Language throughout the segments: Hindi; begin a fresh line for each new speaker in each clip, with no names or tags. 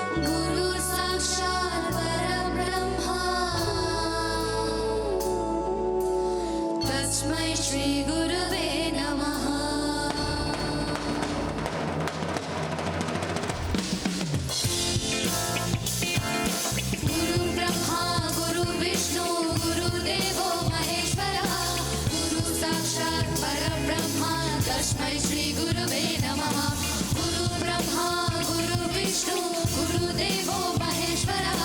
गुरु साक्षात् परब्रह्मा तस्मै श्री गुरवे नमः। गुरु ब्रह्मा गुरु विष्णु गुरुदेवो महेश्वरः गुरु साक्षात् परब्रह्मा तस्मै श्री गुरवे नमः। गुरु ब्रह्मा गुरु विष्णु गुरुदेवो महेश्वरः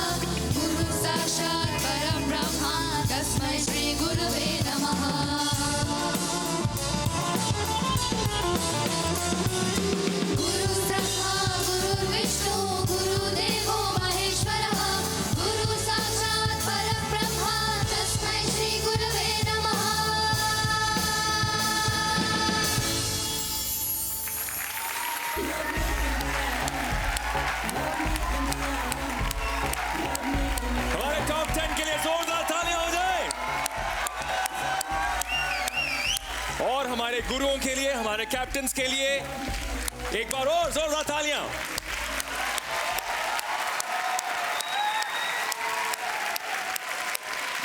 गुरु साक्षात् परब्रह्मा तस्मै श्री गुरवे नमः। गुरु ब्रह्मा गुरु विष्णु गुरुदेवो महेश्वरः गुरु साक्षात् परब्रह्मा तस्मै श्री गुरवे नमः।
हमारे टॉप 10 के लिए जोरदार तालियां हो जाए और हमारे गुरुओं के लिए, हमारे कैप्टन्स के लिए एक बार और जोरदार तालियां।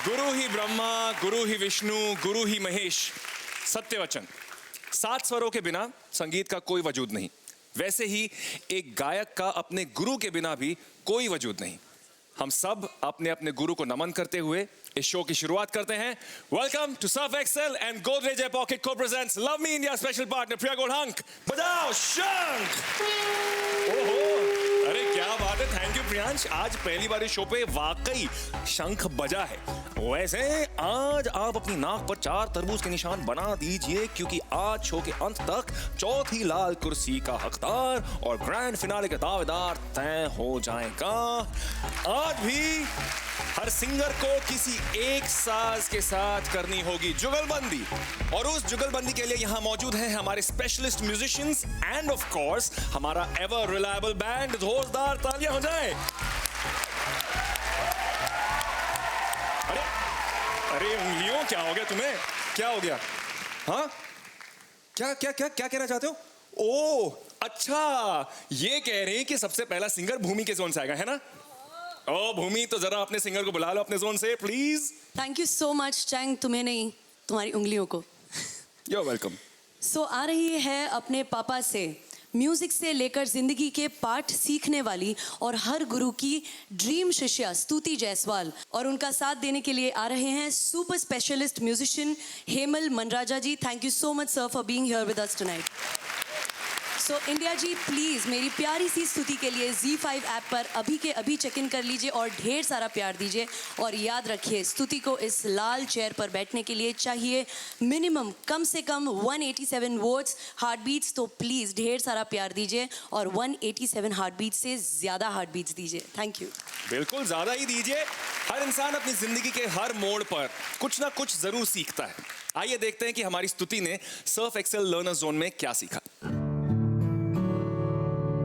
गुरु ही ब्रह्मा, गुरु ही विष्णु, गुरु ही महेश। सत्य वचन। 7 स्वरों के बिना संगीत का कोई वजूद नहीं। वैसे ही एक गायक का अपने गुरु के बिना भी कोई वजूद नहीं। हम सब अपने अपने गुरु को नमन करते हुए इस शो की शुरुआत करते हैं। Welcome to Surf Excel and Godrej pocket को presents love me India special partner Priya गोलहंक। बजाओ शंख। ओहो, अरे क्या बात है, थैंक यू प्रियांश। आज पहली बार इस शो पे वाकई शंख बजा है। वैसे आज आप अपनी नाक पर 4 तरबूज के निशान बना दीजिए क्योंकि आज शो के अंत तक चौथी लाल कुर्सी का हकदार और ग्रैंड फिनाले का दावेदार तय हो जाएगा। आज भी हर सिंगर को किसी एक साज के साथ करनी होगी जुगलबंदी और उस जुगलबंदी के लिए यहाँ मौजूद हैं हमारे specialist musicians and of course हमारा एवर रिलायबल बैंड। जोरदार तालियां हो जाए। अरे अरे उंगलियों, क्या हो गया तुम्हें? क्या हो गया? हाँ, क्या क्या क्या क्या कहना चाहते हो? ओ अच्छा, ये कह रहे हैं कि सबसे पहला सिंगर भूमि के जोन से आएगा, है ना? ओ भूमि, तो जरा अपने सिंगर को बुला लो अपने जोन से please.
Thank you so much Chang, तुम्हें नहीं तुम्हारी उंगलियों को।
You're welcome.
सो आ रही है अपने पापा से म्यूजिक से लेकर जिंदगी के पाठ सीखने वाली और हर गुरु की ड्रीम शिष्या स्तुति जायसवाल, और उनका साथ देने के लिए आ रहे हैं super specialist musician Hemal Manraja ji. Thank you so much sir for being here with us tonight. So India ji please मेरी प्यारी सी स्तुति के लिए Z5 ऐप पर अभी के अभी चेक इन कर लीजिए और ढेर सारा प्यार दीजिए। और याद रखिए, स्तुति को इस लाल चेयर पर बैठने के लिए चाहिए मिनिमम कम से कम 187 वोट्स हार्ट बीट्स। तो प्लीज़ ढेर सारा प्यार दीजिए और 187 हार्ट बीट्स से ज़्यादा हार्ट बीट्स दीजिए। Thank you.
बिल्कुल ज़्यादा ही दीजिए। हर इंसान अपनी जिंदगी के हर मोड़ पर कुछ ना कुछ जरूर सीखता है। आइए देखते हैं कि हमारी स्तुति ने सर्फ एक्सेल लर्नर जोन में क्या सीखा।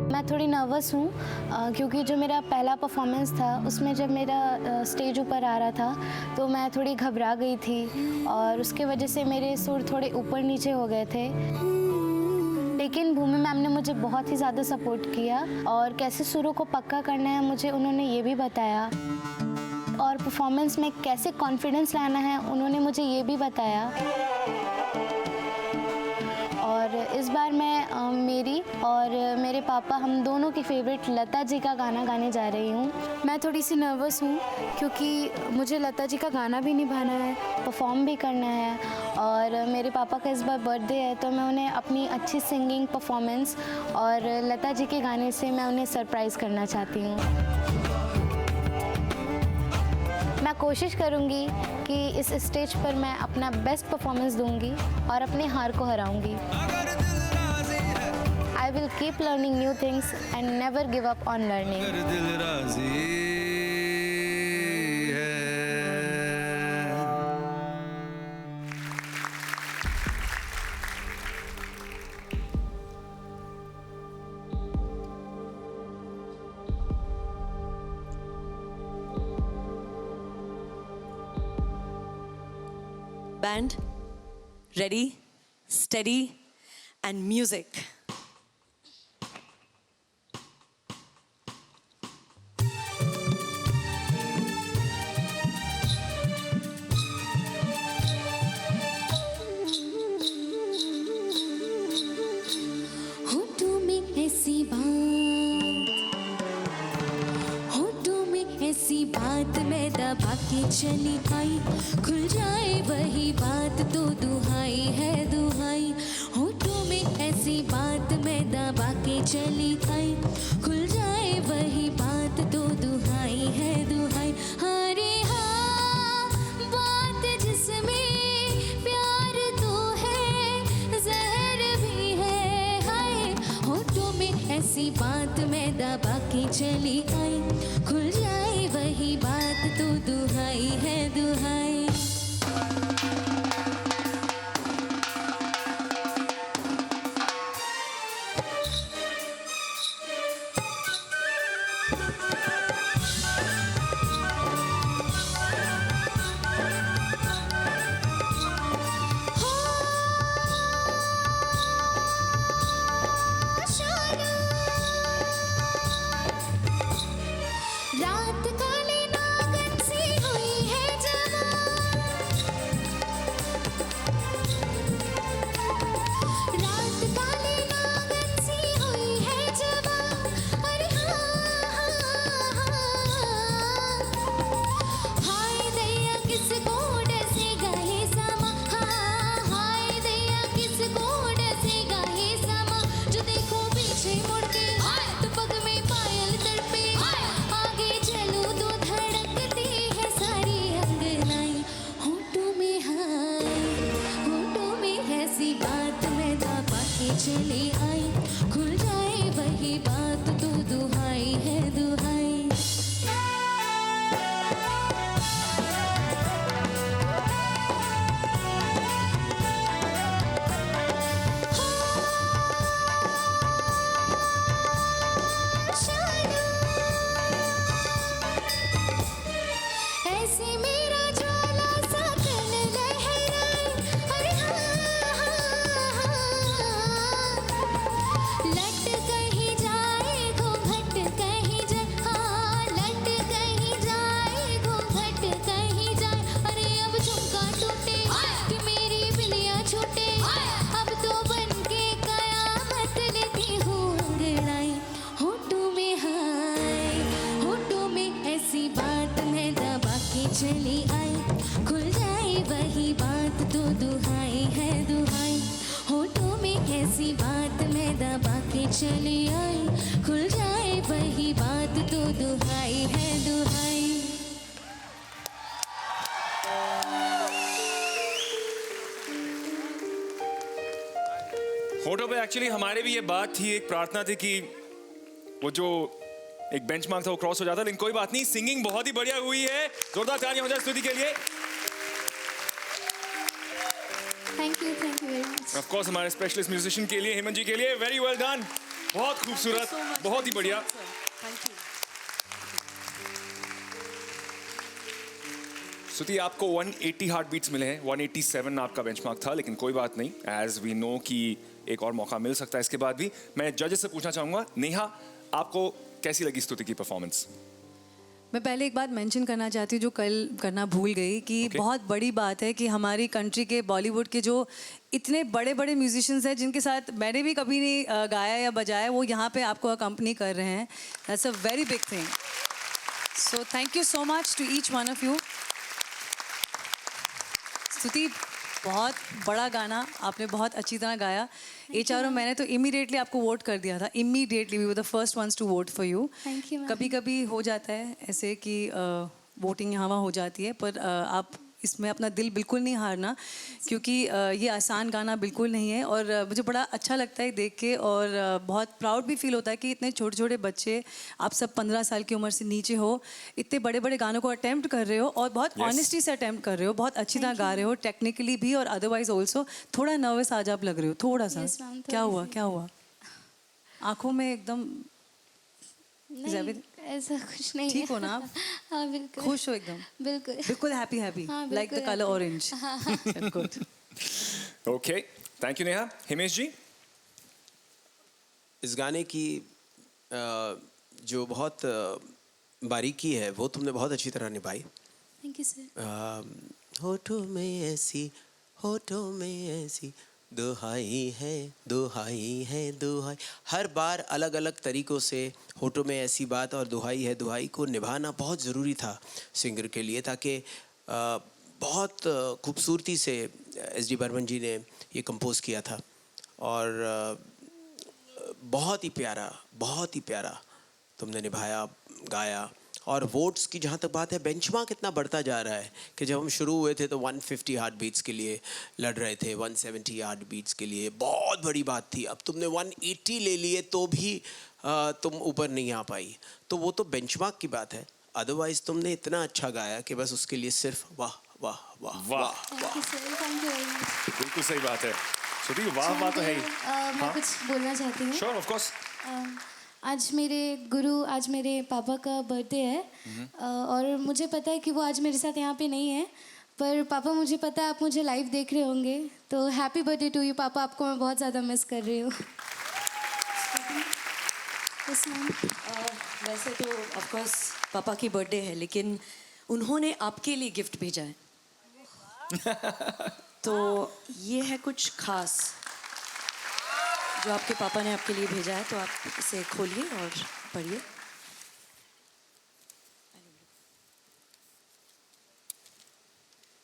मैं थोड़ी नर्वस हूँ क्योंकि जो मेरा पहला परफॉर्मेंस था उसमें जब मेरा स्टेज ऊपर आ रहा था तो मैं थोड़ी घबरा गई थी और उसके वजह से मेरे सुर थोड़े ऊपर नीचे हो गए थे। लेकिन भूमि मैम ने मुझे बहुत ही ज़्यादा सपोर्ट किया और कैसे सुरों को पक्का करना है मुझे उन्होंने ये भी बताया, और परफॉर्मेंस में कैसे कॉन्फिडेंस लाना है उन्होंने मुझे ये भी बताया। और इस बार मैं मेरी और मेरे पापा हम दोनों की फेवरेट लता जी का गाना गाने जा रही हूँ। मैं थोड़ी सी नर्वस हूँ क्योंकि मुझे लता जी का गाना भी निभाना है, परफॉर्म भी करना है, और मेरे पापा का इस बार बर्थडे है तो मैं उन्हें अपनी अच्छी सिंगिंग परफॉर्मेंस और लता जी के गाने से मैं उन्हें सरप्राइज़ करना चाहती हूँ। मैं कोशिश करूँगी कि इस स्टेज पर मैं अपना बेस्ट परफॉर्मेंस दूँगी और अपने हार को हराऊँगी। I will keep learning new things and never give up on learning.
Band, ready, steady, and music.
दबा के चली आई, खुल जाए वही बात तो दुहाई है दुहाई। होठों में ऐसी बात मैं दबा के चली आई, खुल जाए वही बात तो दुहाई है दुहाई। अरे हाँ, बात जिसमें प्यार तो है, जहर भी है हाय। होठों में ऐसी बात मैं दबा के चली आई, खुल जाए वही बात तो दुहाई है दुहाई। रात काले नागन सी हुई है जवान, रात काले नागन सी हुई है जवान। अरे हाँ हाँ हाय दैया किसको डसेगा ये समा, हाँ हाय दैया किसको डसेगा ये समा। जो देखो पीछे मुड़ के तो पग में पायल तड़पे, आगे चलूं तो धड़कती है सारी अंगनाई। होठों में हाय, होठों में ऐसी बात मैं दबा के चली आई, खुल जाए वही बात तो दुहाई है दुहाई। ऐसे मेरा ज्वाला सा तन लहराए, अरे हाँ लट कहीं जाए घूंघट कहीं जाए, हाँ लट कहीं जाए घूंघट कहीं जाए। अरे अब झुमका टूटे कि मेरी बिलिया छूटे, अब तो बन के कयामत लेती हूँ अंगड़ाई। होठों में हाय, होठों में ऐसी बात मैं दबा के चली आई, खुल जाए वही बात तो दुहाई है दुहाई। होठों में ऐसी बात मैं दबा के चली आई, खुल जाए वही बात तो दुहाई है दुहाई।
होठों पे एक्चुअली हमारे भी ये बात थी, एक प्रार्थना थी कि वो जो एक बेंचमार्क था वो क्रॉस हो जाता, लेकिन कोई बात नहीं, सिंगिंग बहुत ही बढ़िया हुई है। जोरदार तालियां हो जाए स्तुति के लिए।
Thank you very much.
Of course हमारे स्पेशलिस्ट म्यूजिशियन के लिए, हेमंत जी के लिए, वेरी वेल डन, बहुत खूबसूरत, बहुत ही बढ़िया।
Thank you.
स्तुति, आपको 180 हार्ट बीट्स मिले हैं, 187 आपका बेंचमार्क था, लेकिन कोई बात नहीं, एज वी नो कि एक और मौका मिल सकता है इसके बाद भी। मैं जजेस से पूछना चाहूंगा, नेहा आपको कैसी लगी स्तुति की परफॉर्मेंस?
मैं पहले एक बात मेंशन करना चाहती हूँ जो कल करना भूल गई कि बहुत बड़ी बात है कि हमारी कंट्री के बॉलीवुड के जो इतने बड़े बड़े म्यूजिशियंस हैं जिनके साथ मैंने भी कभी नहीं गाया या बजाया, वो यहाँ पे आपको अकम्पनी कर रहे हैं। That's a very big thing. So thank you so much to each one of you. Stuti, बहुत बड़ा गाना आपने बहुत अच्छी तरह गाया। एचआरओ मैंने तो इमीडिएटली आपको वोट कर दिया था, immediately we were the first ones to vote for you.
Thank you, ma'am.
कभी कभी हो जाता है ऐसे कि वोटिंग यहाँ वहाँ हो जाती है, पर आप इसमें अपना दिल बिल्कुल नहीं हारना, क्योंकि ये आसान गाना बिल्कुल नहीं है। और मुझे बड़ा अच्छा लगता है देख के, और बहुत प्राउड भी फील होता है कि इतने छोटे छोटे बच्चे, आप सब 15 साल की उम्र से नीचे हो, इतने बड़े बड़े गानों को अटेम्प्ट कर रहे हो और बहुत ऑनेस्टी से अटेम्प्ट कर रहे हो, बहुत अच्छी तरह गा रहे हो, टेक्निकली भी और अदरवाइज ऑल्सो। थोड़ा नर्वस आज आप लग रहे हो, थोड़ा सा।
Yes, ma'am,
क्या
थोड़ी
हुआ
सी।
क्या हुआ? आंखों में एकदम
नहीं, ऐसा कुछ नहीं
ठीक
है।
हो ना आप?
हाँ बिल्कुल
खुश हो एकदम?
बिल्कुल
बिल्कुल हैप्पी हैप्पी,
हाँ,
लाइक द
बिल्कुल
colour
happy.
Orange. Good.
Okay, thank you Neha. Himesh ji?
इस गाने की जो बहुत बारीकी है वो तुमने बहुत अच्छी तरह निभाई।
Thank you sir.
होठों में ऐसी, होठों में ऐसी दुहाई है दुहाई। हर बार अलग अलग तरीक़ों से होठों में ऐसी बात और दुहाई को निभाना बहुत ज़रूरी था सिंगर के लिए, ताकि बहुत खूबसूरती से एस.डी. बर्मन जी ने ये कंपोज़ किया था और बहुत ही प्यारा तुमने निभाया, गाया। और वोट्स की जहाँ तक बात है, बेंचमार्क इतना बढ़ता जा रहा है कि जब हम शुरू हुए थे तो 150 हार्ट बीट्स के लिए लड़ रहे थे, 170 हार्ट बीट्स के लिए बहुत बड़ी बात थी। अब तुमने 180 ले लिए तो भी तुम ऊपर नहीं आ पाई, तो वो तो बेंचमार्क की बात है। अदरवाइज तुमने इतना अच्छा गाया कि बस उसके लिए सिर्फ वाह वाह वाह
वाह।
Thank you sir, thank you very much.
बिल्कुल सही बात है श्रुति, वाह वाह तो है ही।
मैं कुछ बोलना चाहती हूँ।
Sure, of course.
आज मेरे पापा का बर्थडे है और मुझे पता है कि वो आज मेरे साथ यहाँ पे नहीं है, पर पापा मुझे पता है आप मुझे लाइव देख रहे होंगे, तो हैप्पी बर्थडे टू यू पापा, आपको मैं बहुत ज़्यादा मिस कर रही हूँ। Yes, ma'am.
वैसे तो ऑफ कोर्स पापा की बर्थडे है, लेकिन उन्होंने आपके लिए गिफ्ट भेजा है तो ये है कुछ खास जो आपके पापा ने आपके लिए भेजा है, तो आप इसे खोलिए और पढ़िए।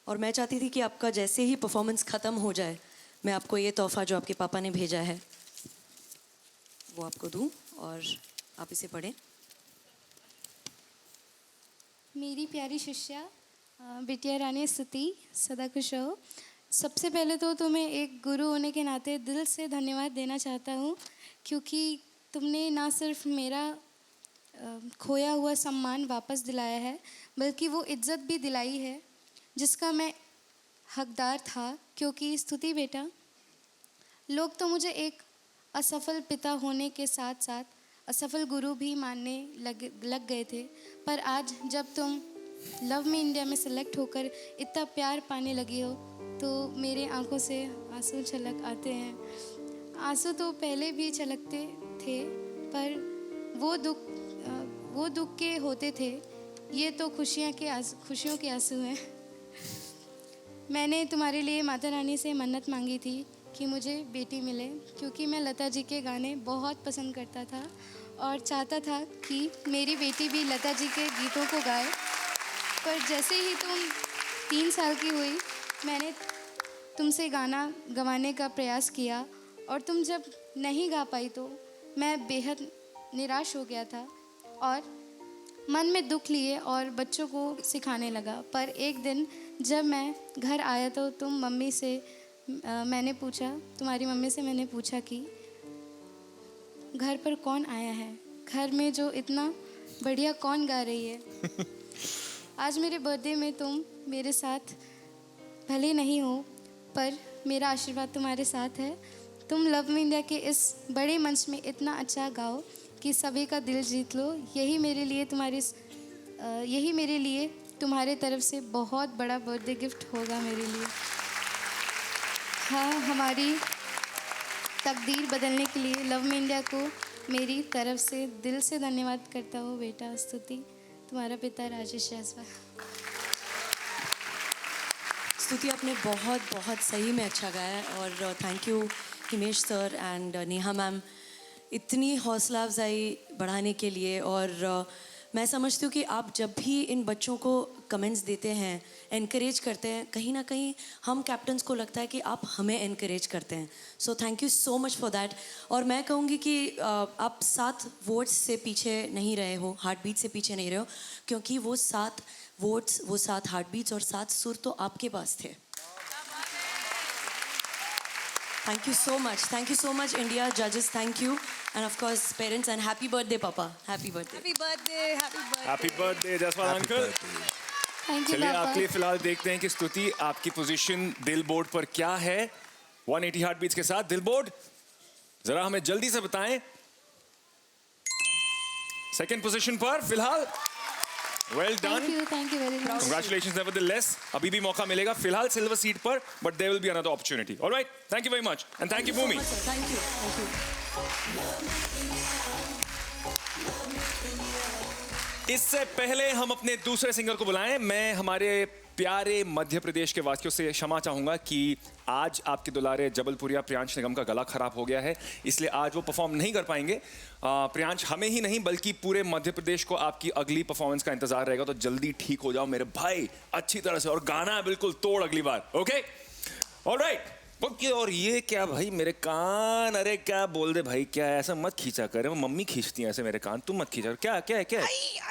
और मैं चाहती थी कि आपका जैसे ही परफॉर्मेंस ख़त्म हो जाए, मैं आपको ये तोहफा जो आपके पापा ने भेजा है वो आपको दूं और आप इसे पढ़ें।
मेरी प्यारी शिष्या बिटिया रानी स्तुति, सदा खुश रहो। सबसे पहले तो तुम्हें एक गुरु होने के नाते दिल से धन्यवाद देना चाहता हूँ, क्योंकि तुमने ना सिर्फ मेरा खोया हुआ सम्मान वापस दिलाया है, बल्कि वो इज्जत भी दिलाई है जिसका मैं हकदार था। क्योंकि स्तुति बेटा, लोग तो मुझे एक असफल पिता होने के साथ साथ असफल गुरु भी मानने लग गए थे, पर आज जब तुम लव मी इंडिया में सेलेक्ट होकर इतना प्यार पाने लगी हो तो मेरे आंखों से आंसू छलक आते हैं। आंसू तो पहले भी छलकते थे, पर वो दुख के होते थे, ये तो खुशियों के आंसू हैं। मैंने तुम्हारे लिए माता रानी से मन्नत मांगी थी कि मुझे बेटी मिले, क्योंकि मैं लता जी के गाने बहुत पसंद करता था और चाहता था कि मेरी बेटी भी लता जी के गीतों को गाए। पर जैसे ही तुम 3 साल की हुई, मैंने तुमसे गाना गवाने का प्रयास किया और तुम जब नहीं गा पाई तो मैं बेहद निराश हो गया था और मन में दुख लिए और बच्चों को सिखाने लगा। पर एक दिन जब मैं घर आया तो तुम्हारी मम्मी से मैंने पूछा कि घर पर कौन आया है, घर में जो इतना बढ़िया कौन गा रही है। आज मेरे बर्थडे में तुम मेरे साथ भले नहीं हो, पर मेरा आशीर्वाद तुम्हारे साथ है। तुम लव मी इंडिया के इस बड़े मंच में इतना अच्छा गाओ कि सभी का दिल जीत लो। यही मेरे लिए तुम्हारे तरफ से बहुत बड़ा बर्थडे गिफ्ट होगा मेरे लिए। हाँ, हमारी तकदीर बदलने के लिए लव मी इंडिया को मेरी तरफ से दिल से धन्यवाद करता हूँ बेटा। स्तुति, तुम्हारा पिता राजेश जायसवाल।
स्तुति, आपने बहुत सही में अच्छा गाया है और thank you Himesh sir and Neha ma'am इतनी हौसला अफजाई बढ़ाने के लिए। और मैं समझती हूँ कि आप जब भी इन बच्चों को कमेंट्स देते हैं, एनकरेज करते हैं, कहीं ना कहीं हम कैप्टन्स को लगता है कि आप हमें एनकरेज करते हैं। सो thank you so much for that. और मैं कहूँगी कि आप 7 वोट्स से पीछे नहीं रहे हो, हार्ट बीट से पीछे नहीं रहे हो, क्योंकि वो 7 वोट्स, वो 7 हार्ट बीट्स और 7 सुर तो आपके पास थे। Thank you so much India, जजेस, thank you, and of course parents, and happy birthday papa, happy birthday.
Happy birthday Jaswal uncle.
Thank you
चलिए
पापा।
आपके लिए फिलहाल देखते हैं कि स्तुति आपकी पोजीशन दिल बोर्ड पर क्या है 180 हार्ट बीट्स के साथ। दिल बोर्ड जरा हमें जल्दी से बताएं। सेकंड पोजीशन पर फिलहाल। Well done,
thank you very much.
Congratulations nevertheless. अभी भी मौका मिलेगा फिलहाल सिल्वर सीट पर, but there will be another opportunity. Alright, thank you very much and thank you Bhoomi.
Thank you.
इससे पहले हम अपने दूसरे सिंगर को बुलाएं, मैं हमारे प्यारे मध्य प्रदेश के वासियों से क्षमा चाहूंगा कि आज आपके दुलारे जबलपुरिया प्रियांश निगम का गला खराब हो गया है, इसलिए आज वो परफॉर्म नहीं कर पाएंगे। प्रियांश, हमें ही नहीं बल्कि पूरे मध्य प्रदेश को आपकी अगली परफॉर्मेंस का इंतजार रहेगा, तो जल्दी ठीक हो जाओ मेरे भाई अच्छी तरह से, और गाना है बिल्कुल तोड़ अगली बार। Okay, alright. और ये क्या भाई मेरे कान, अरे क्या बोल दे भाई, क्या ऐसा मत खींचा करे, वो मम्मी खींचती है ऐसे मेरे कान, तुम मत खींचा। क्या क्या क्या?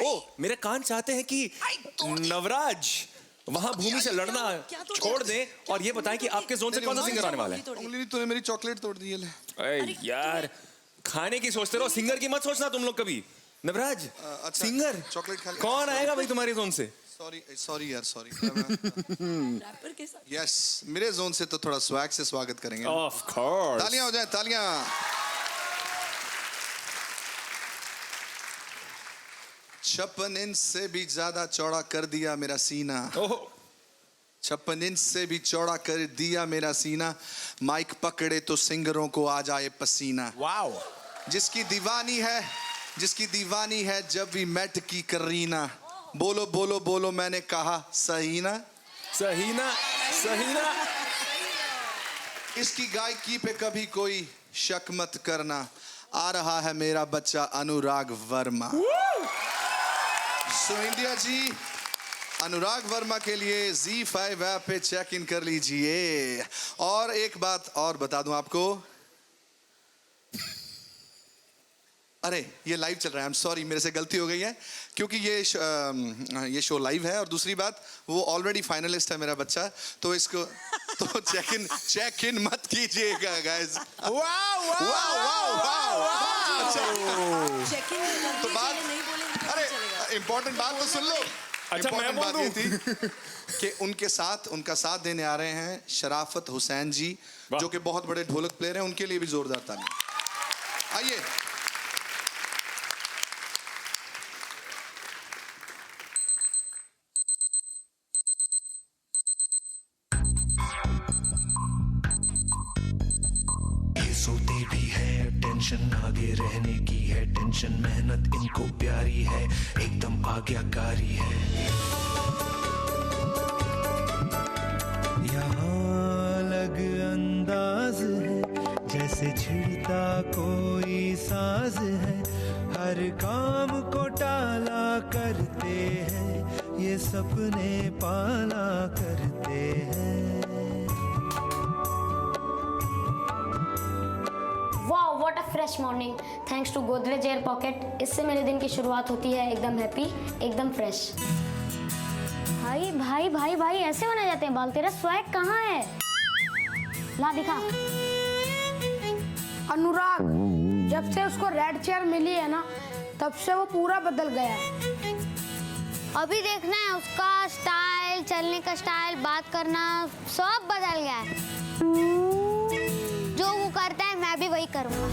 ओ मेरे कान चाहते हैं कि नवराज वहां भूमि से लड़ना छोड़ दें और ये बताएं कि आपके जोन से कौन सा सिंगर आने वाला है।
उंगली नहीं, तूने मेरी चॉकलेट तोड़ दी है।
अरे यार, खाने की सोचते रहो, सिंगर की मत सोचना तुम लोग कभी। नवराज
अच्छा,
सिंगर
चॉकलेट खा ले।
कौन आएगा भाई तुम्हारे जोन से?
सॉरी यार, सॉरी। यस, मेरे जोन से तो थोड़ा स्वैग से स्वागत करेंगे।
ऑफ कोर्स,
तालियां हो जाए, तालियां। 56 इंच से भी ज्यादा चौड़ा कर दिया मेरा सीना। 56 इंच से भी चौड़ा कर दिया मेरा सीना, माइक पकड़े तो सिंगरों को आ जाए पसीना।
वाओ।
जिसकी दीवानी है जब भी मैट की करीना, बोलो बोलो बोलो मैंने कहा सही ना।
सही ना, सही ना।
इसकी गायकी पे कभी कोई शक मत करना, आ रहा है मेरा बच्चा अनुराग वर्मा। सो इंडिया जी, अनुराग वर्मा के लिए Z5 ऐप पे चेक इन कर लीजिए। और एक बात और बता दूं आपको, अरे ये लाइव चल रहा है, आई एम सॉरी, मेरे से गलती हो गई है, क्योंकि ये शो लाइव है। और दूसरी बात, वो ऑलरेडी फाइनलिस्ट है मेरा बच्चा, तो इसको तो चेक इन मत कीजिएगा guys.
Wow wow wow wow.
तो बात, अरे इम्पोर्टेंट बात तो सुन लो।
अच्छा, मैं
बात
बोल
ये थी कि उनका साथ देने आ रहे हैं शराफत हुसैन जी, जो कि बहुत बड़े ढोलक प्लेयर हैं, उनके लिए भी जोरदार ताली। आइए।
सोते भी है, टेंशन आगे रहने की है, टेंशन मेहनत इनको प्यारी है, एकदम आज्ञाकारी है। यहाँ अलग अंदाज है, जैसे छिड़ता कोई साज है, हर काम को टाला करते हैं, ये सपने पाला करते हैं।
Wow, what a fresh morning, thanks to Godrej air pocket. इससे मेरे दिन की शुरुआत होती है एकदम हैप्पी, एकदम फ्रेश। भाई भाई भाई भाई, ऐसे बनाए जाते हैं बाल? तेरा स्वैग कहाँ है? ला दिखा।
अनुराग, जब से उसको रेड चेयर मिली है ना, तब से वो पूरा बदल गया है।
अभी देखना है उसका स्टाइल, चलने का स्टाइल, बात करना, सब बदल गया है। जो वो करता है मैं भी वही करूँगा।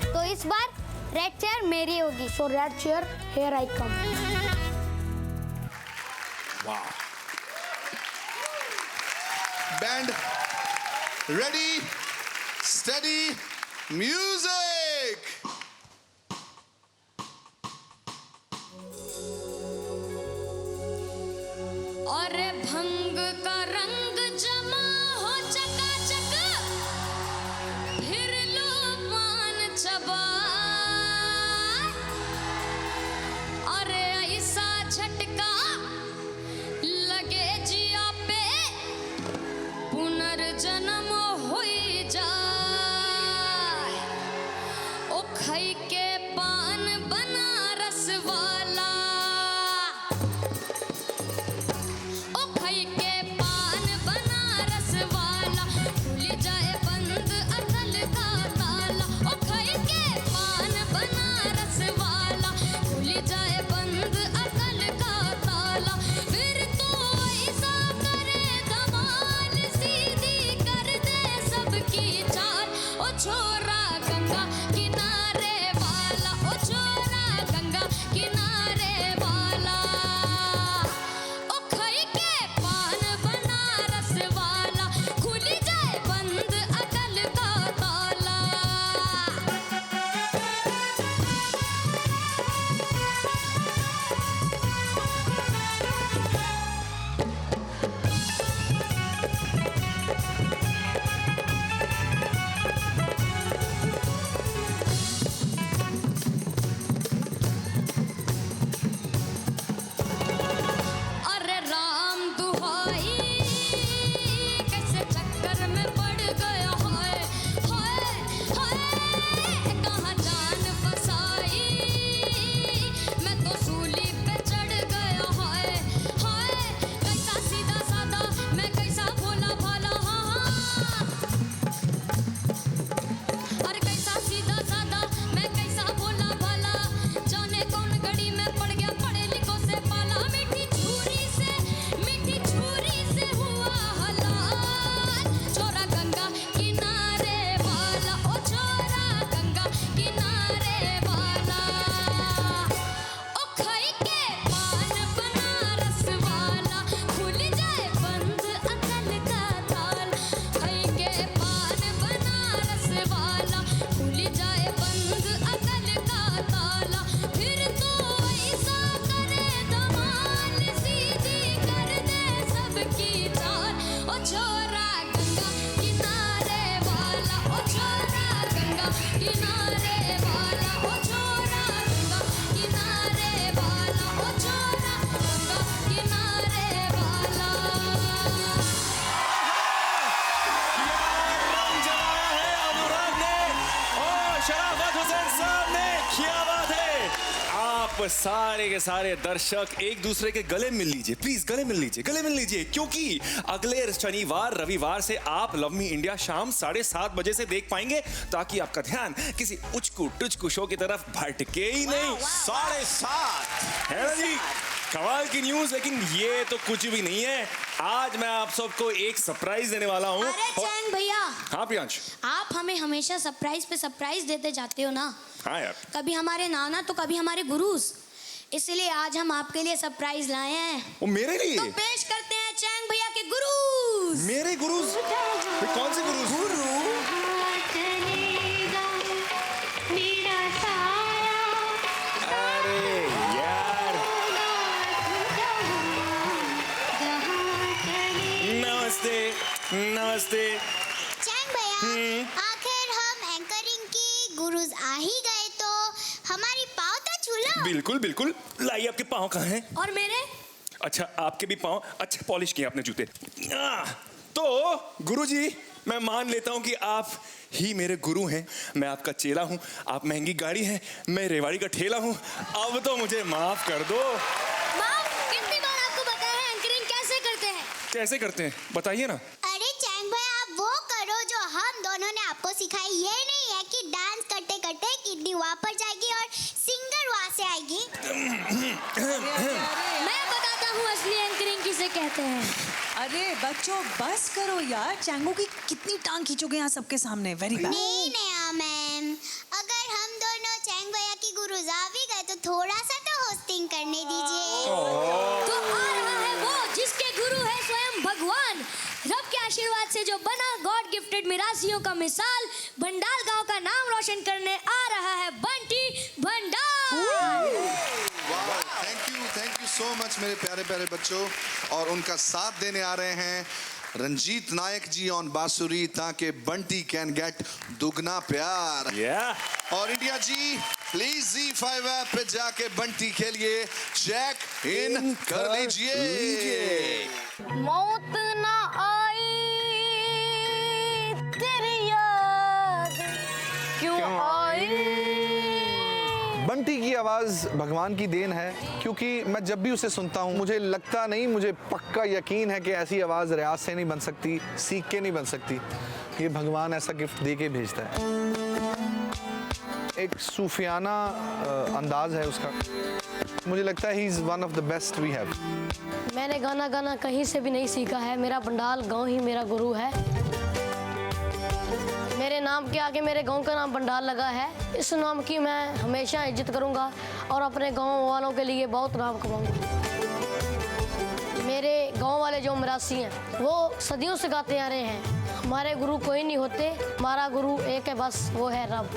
तो इस बार रेड चेयर मेरी होगी।
सो रेड चेयर, हियर आई कम।
वाह।
Band ready, study, music.
और भंग का रंग जमा हो चकाचक, फिर लो पान चबा, और ऐसा झटका लगे जिया पे, पुनर्जन्म हुई जाए। ओ खई के पान बनारस वाला, ओ खई के पान बनारस वाला, खुल जाए बंद अकल का ताला। ओ खई के पान बनारस वाला, खुल जाए बंद अकल का ताला। फिर तो ऐसा करे धमाल, सीधी कर दे सबकी चाल। ओ छोरा गंगा किनारे वाला, ओ छोरा गंगा किनारे
आप सारे के सारे दर्शक एक दूसरे के गले मिल लीजिए, प्लीज गले मिल लीजिए, क्योंकि अगले शनिवार रविवार से आप लव मी इंडिया शाम 7:30 बजे से देख पाएंगे, ताकि आपका ध्यान किसी उचकू टुचकू शो की तरफ भटके ही नहीं।
7:30
है ना जी, कमाल की न्यूज। लेकिन ये तो कुछ भी नहीं है, आज मैं आप सबको एक सरप्राइज देने वाला हूँ।
अरे चैन भैया,
हाँ प्रियांश।
आप हमें हमेशा सरप्राइज पे सरप्राइज देते जाते हो ना।
हाँ यार।
कभी हमारे नाना तो कभी हमारे गुरुज, इसलिए आज हम आपके लिए सरप्राइज लाए हैं।
वो मेरे लिए?
तो पेश करते हैं चैन भैया के गुरुज।
मेरे गुरुज? कौन से गुरुज? अरे यार, नमस्ते।
चैन भैया, आखिर हम एंकरिंग की गुरुज आ ही गए तो हमारी पाँव तो छू लो।
बिल्कुल। लाइए, आपके पाँव कहाँ हैं?
और मेरे?
अच्छा, आपके भी पाँव अच्छे पॉलिश किए आपने जूते। तो गुरुजी, मैं मान लेता हूँ कि आप ही मेरे गुरु हैं, मैं आपका चेला हूँ। आप महंगी गाड़ी हैं, मैं रेवाड़ी का ठेला हूँ। अब तो मुझे माफ कर दो।
माफ? कितनी बार आपको बताया है एंकरिंग कैसे करते हैं?
कैसे करते हैं बताइए ना।
अरे चैन भैया, आप वो करो जो हम दोनों ने आपको सिखाई। ये नहीं है कि डांस करते करते किडनी वहाँ पर जाएगी और सिंगर वहाँ से आएगी।
मैं बताता हूँ असली एंकरिंग किसे कहते हैं।
अरे बच्चों, बस करो यार, चैंगो की कितनी टांग खींचोगे यहाँ सबके सामने। Very bad.
नहीं मैम, अगर हम दोनों चैन भैया की गुरुज आ भी गए तो थोड़ा सा तो होस्टिंग करने दीजिए।
तो आ रहा है वो जिसके गुरु है स्वयं भगवान। रब के आशीर्वाद से जो बना गॉड गिफ्टेड मिरासियों का मिसाल, भंडाल गांव का नाम रोशन करने आ रहा है Bunty Bhandal.
Thank you so much मेरे प्यारे प्यारे बच्चों। और उनका साथ देने आ रहे हैं रंजीत नायक जी ऑन बांसुरी, ताकि बंटी कैन गेट दुगना प्यार। और India ji, please Z5 app पे जाके बंटी के लिए चेक इन कर लीजिए।
मौत ना आई तेरी याद क्यों आई।
बंटी की आवाज़ भगवान की देन है, क्योंकि मैं जब भी उसे सुनता हूँ मुझे लगता नहीं, मुझे पक्का यकीन है कि ऐसी आवाज़ रियाज से नहीं बन सकती, सीख के नहीं बन सकती। ये भगवान ऐसा गिफ्ट दे के भेजता है। एक सूफियाना अंदाज है उसका। मुझे लगता है he is one of the best we have.
मैंने गाना कहीं से भी नहीं सीखा है, मेरा भंडाल गांव ही मेरा गुरु है। मेरे नाम के आगे मेरे गांव का नाम भंडाल लगा है। इस नाम की मैं हमेशा इज्जत करूंगा और अपने गांव वालों के लिए बहुत नाम कमाऊंगा। मेरे गांव वाले जो मिरासी हैं वो सदियों से गाते आ रहे हैं, हमारे गुरु कोई नहीं होते, हमारा गुरु एक है बस, वो है रब।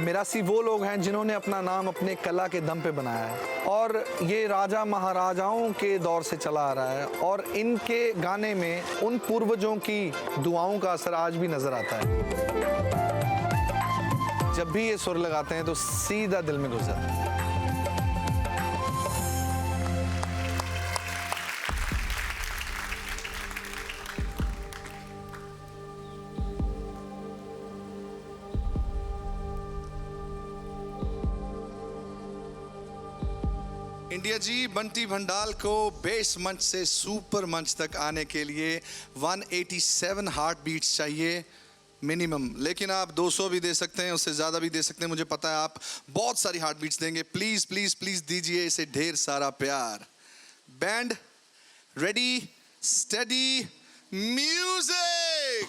मिरासी वो लोग हैं जिन्होंने अपना नाम अपने कला के दम पे बनाया है, और ये राजा महाराजाओं के दौर से चला आ रहा है, और इनके गाने में उन पूर्वजों की दुआओं का असर आज भी नजर आता है। जब भी ये सुर लगाते हैं तो सीधा दिल में घुस जाता है।
इंडिया जी, बंटी भंडाल को बेस मंच से सुपर मंच तक आने के लिए 187 हार्ट बीट्स चाहिए मिनिमम, लेकिन आप 200 भी दे सकते हैं, उससे ज़्यादा भी दे सकते हैं। मुझे पता है आप बहुत सारी हार्ट बीट्स देंगे। प्लीज़ प्लीज़ प्लीज़ दीजिए इसे ढेर सारा प्यार। Band ready, steady, music.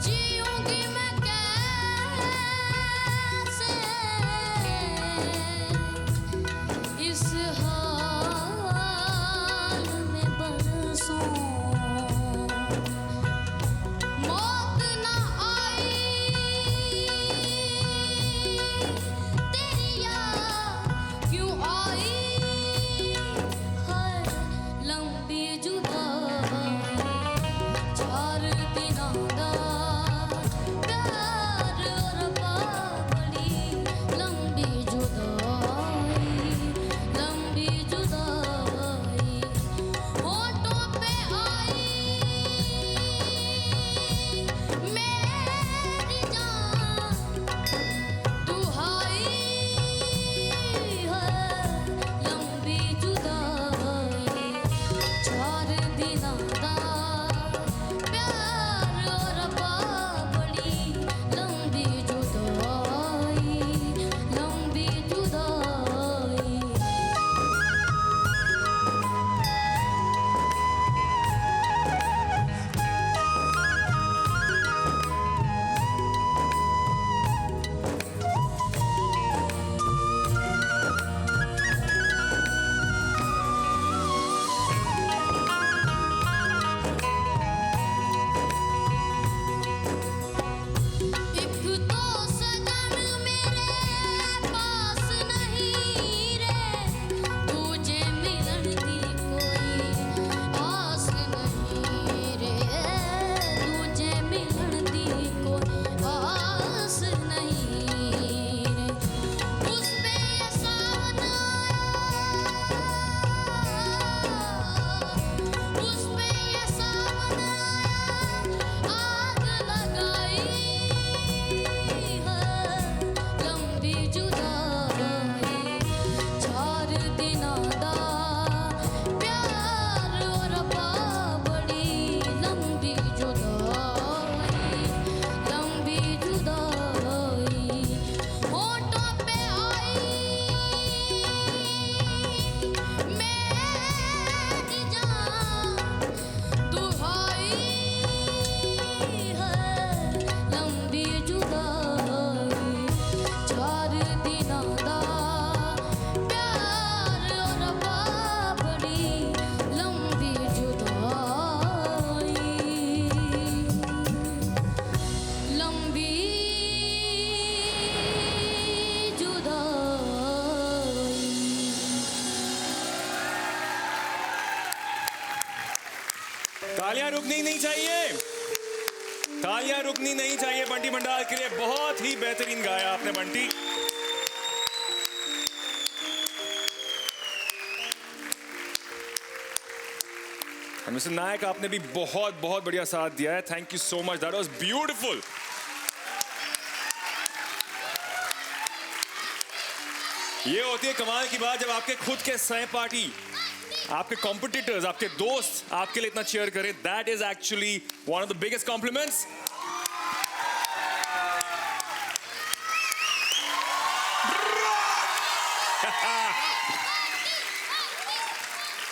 जीऊंगी मैं कैसे दा प्यार और रब्बा बड़ी लंबी जुदाई होठों पे आई मेरी जान दुहाई है लंबी जुदाई 4 दिनां दा प्यार और रब्बा बड़ी लंबी जुदाई लंबी जुदाई।
तालियां रुकनी नहीं चाहिए, तालियां रुकनी नहीं चाहिए बंटी बंडाल के लिए। बहुत ही बेहतरीन गाया आपने बंटी। मिस्टर नायक, आपने भी बहुत बहुत बढ़िया साथ दिया है। Thank you so much, that was beautiful. ये होती है कमाल की बात जब आपके खुद के सहपाठी, आपके कॉम्पिटिटर्स, आपके दोस्त आपके लिए इतना चीयर करें। That is actually one of the biggest compliments.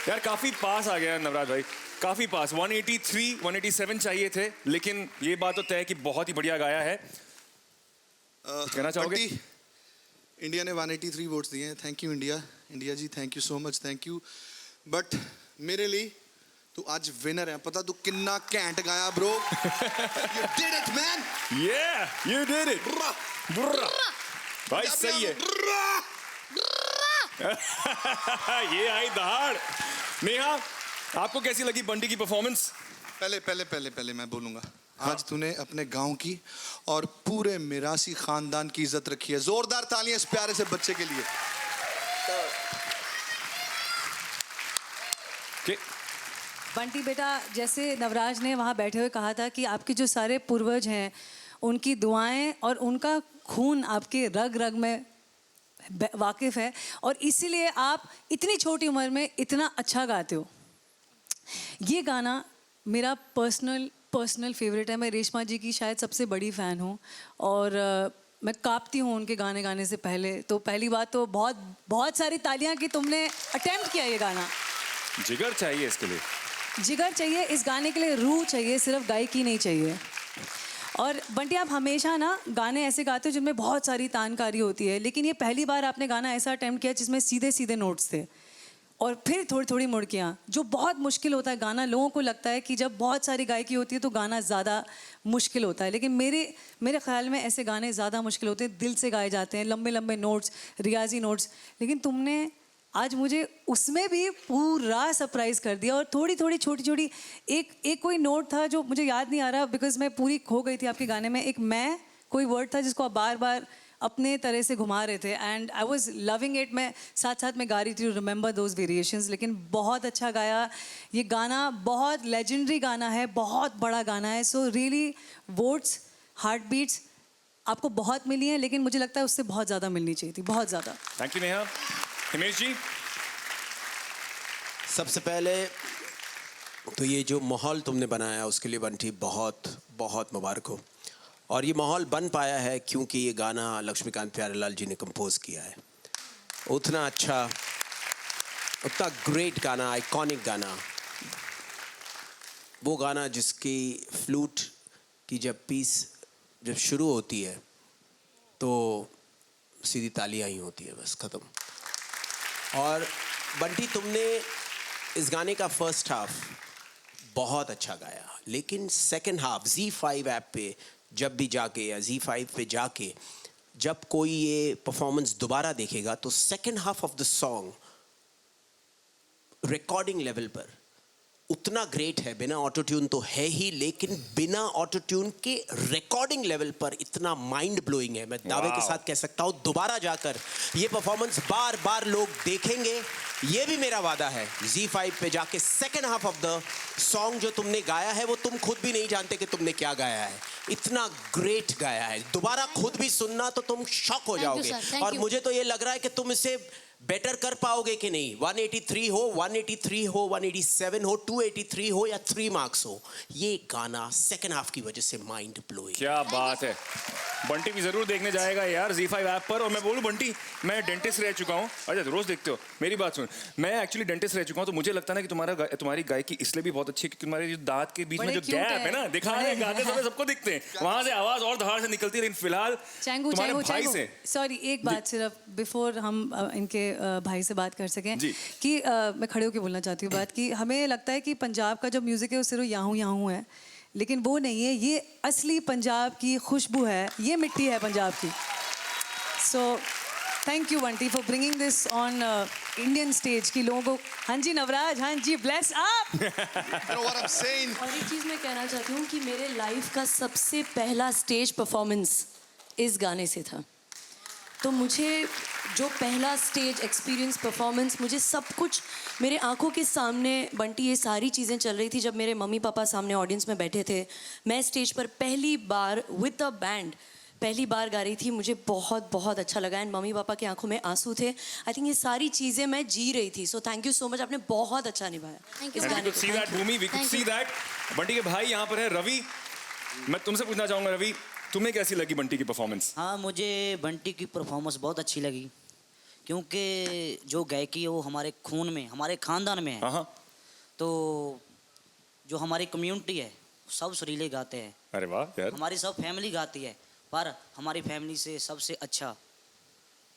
यार काफी पास आ गया नवराज भाई, काफी पास। 183 187 चाहिए थे, लेकिन ये बात तो तय है कि बहुत ही बढ़िया गाया है। कहना चाहोगे?
बंटी, इंडिया ने 183 वोट्स दिए हैं। Thank you India, India ji thank you so much, thank you. But मेरे लिए तू आज विनर है। पता तू कितना कैंट गाया bro. You did it man.
Yeah, you did it. भाई सही है। ये आई दहाड़। नेहा, आपको कैसी लगी बंटी की परफॉर्मेंस?
पहले मैं बोलूंगा। आज तूने अपने गांव की और पूरे मिरासी खानदान की इज्जत रखी है। जोरदार तालियां इस प्यारे से बच्चे के लिए।
बंटी बेटा, जैसे नवराज ने वहाँ बैठे हुए कहा था कि आपके जो सारे पूर्वज हैं उनकी दुआएं और उनका खून आपके रग रग में वाकिफ है, और इसीलिए आप इतनी छोटी उम्र में इतना अच्छा गाते हो। ये गाना मेरा पर्सनल फेवरेट है। मैं रेशमा जी की शायद सबसे बड़ी फ़ैन हूँ, और मैं कांपती हूँ उनके गाने गाने से पहले। तो पहली बात तो बहुत सारी तालियां कि तुमने अटेम्प्ट किया ये गाना।
जिगर चाहिए इसके लिए,
जिगर चाहिए इस गाने के लिए, रूह चाहिए, सिर्फ गायकी नहीं चाहिए। और बंटी, आप हमेशा ना गाने ऐसे गाते हो जिनमें बहुत सारी तानकारी होती है, लेकिन ये पहली बार आपने गाना ऐसा अटेम्प्ट किया जिसमें सीधे सीधे नोट्स थे और फिर थोड़ी थोड़ी मुड़कियाँ, जो बहुत मुश्किल होता है गाना। लोगों को लगता है कि जब बहुत सारी गायकी होती है तो गाना ज़्यादा मुश्किल होता है, लेकिन मेरे ख्याल में ऐसे गाने ज़्यादा मुश्किल होते हैं, दिल से गाए जाते हैं, लंबे लंबे नोट्स, रियाजी नोट्स। लेकिन तुमने आज मुझे उसमें भी पूरा सरप्राइज कर दिया, और थोड़ी थोड़ी छोटी छोटी एक कोई नोट था जो मुझे याद नहीं आ रहा बिकॉज मैं पूरी खो गई थी आपके गाने में। एक मैं कोई वर्ड था जिसको आप बार बार अपने तरह से घुमा रहे थे, and I was loving it. मैं साथ साथ में गा रही थी, रिमेंबर दोज वेरिएशंस। लेकिन बहुत अच्छा गाया। ये गाना बहुत लेजेंडरी गाना है, बहुत बड़ा गाना है। So really votes, heartbeats आपको बहुत मिली हैं, लेकिन मुझे लगता है उससे बहुत ज़्यादा मिलनी चाहिए थी, बहुत ज़्यादा।
Thank you Neha. हिमेश जी,
सबसे पहले तो ये जो माहौल तुमने बनाया उसके लिए बंटी बहुत बहुत मुबारक हो। और ये माहौल बन पाया है क्योंकि ये गाना लक्ष्मीकांत प्यारेलाल जी ने कंपोज किया है। उतना अच्छा, उतना ग्रेट गाना, आइकॉनिक गाना, वो गाना जिसकी फ्लूट की जब पीस जब शुरू होती है तो सीधी तालियां ही होती है, बस ख़त्म। और बंटी, तुमने इस गाने का फर्स्ट हाफ बहुत अच्छा गाया, लेकिन सेकंड हाफ Z5 ऐप पे जब भी जाके या Z5 पे जाके जब कोई ये परफॉर्मेंस दोबारा देखेगा तो second half of the song recording level पर उतना ग्रेट है। बिना ऑटो ट्यून तो है ही, लेकिन बिना ऑटो ट्यून के रिकॉर्डिंग लेवल पर इतना माइंड ब्लोइंग है। मैं दावे के साथ कह सकता हूँ दोबारा जाकर ये परफॉर्मेंस बार बार लोग देखेंगे, ये भी मेरा वादा है। Z5 पे जाके second half of the song जो तुमने गाया है वो तुम खुद भी नहीं जानते कि तुमने क्या गाया है, इतना ग्रेट गाया है। दोबारा खुद भी सुनना तो तुम शॉक हो जाओगे। और मुझे तो ये लग रहा है कि तुम इसे बेटर कर पाओगे कि नहीं? 183 हो, 183 हो, 187 हो, 283 हो या 3 मार्क्स हो, ये गाना सेकंड हाफ की वजह से माइंड ब्लोइंग।
क्या बात है। बंटी भी जरूर देखने जाएगा यार Z5 ऐप पर। और मैं बोलूं बंटी, मैं डेंटिस्ट रह चुका हूं। अच्छा रोज देखते हो, मेरी बात सुन, मैं एक्चुअली डेंटिस्ट रह चुका हूं, तो मुझे लगता है ना कि तुम्हारी गायकी इसलिए भी बहुत अच्छी है क्योंकि तुम्हारे जो दांत के बीच में जो गैप है ना, दिखा रहे गाते समय सबको दिखते हैं, वहां से आवाज और धार से निकलती है। लेकिन फिलहाल तुम्हारे भाई से,
सॉरी एक बात सिर्फ बिफोर हम इनके भाई से बात कर सकें
जी।
कि मैं खड़े होकर बोलना चाहती हूँ बात कि हमें लगता है कि पंजाब का जो म्यूजिक है वो सिर्फ याहू याहू है, लेकिन वो नहीं है। ये असली पंजाब की खुशबू है, ये मिट्टी है पंजाब की। So thank you Bunty for bringing this on Indian stage की लोगों को। हाँ जी नवराज, हाँ जी bless up.
You know what I'm saying?
और एक चीज़ मैं कहना चाहती हूँ कि मेरे लाइफ का सबसे पहला स्टेज परफॉर्मेंस इस गाने से था। तो मुझे जो पहला स्टेज एक्सपीरियंस परफॉर्मेंस, मुझे सब कुछ मेरे आंखों के सामने बंटी ये सारी चीज़ें चल रही थी जब मेरे मम्मी पापा सामने ऑडियंस में बैठे थे। मैं स्टेज पर पहली बार विद अ बैंड पहली बार गा रही थी। मुझे बहुत बहुत अच्छा लगा एंड मम्मी पापा की आंखों में आंसू थे। आई थिंक ये सारी चीज़ें मैं जी रही थी। So thank you so much, आपने बहुत अच्छा निभाया इस गाने को।
See that Bhoomi, we could see that. Bunty के भाई यहाँ पर है रवि। मैं तुमसे पूछना चाहूंगा रवि, तुम्हें कैसी लगी बंटी की परफॉर्मेंस?
हाँ, मुझे बंटी की परफॉर्मेंस बहुत अच्छी लगी क्योंकि जो गायकी है वो हमारे खून में, हमारे खानदान में है।
हाँ।
तो जो हमारी कम्युनिटी है सब सुरीले गाते हैं।
अरे वाह यार।
हमारी सब फैमिली गाती है, पर हमारी फैमिली से सबसे अच्छा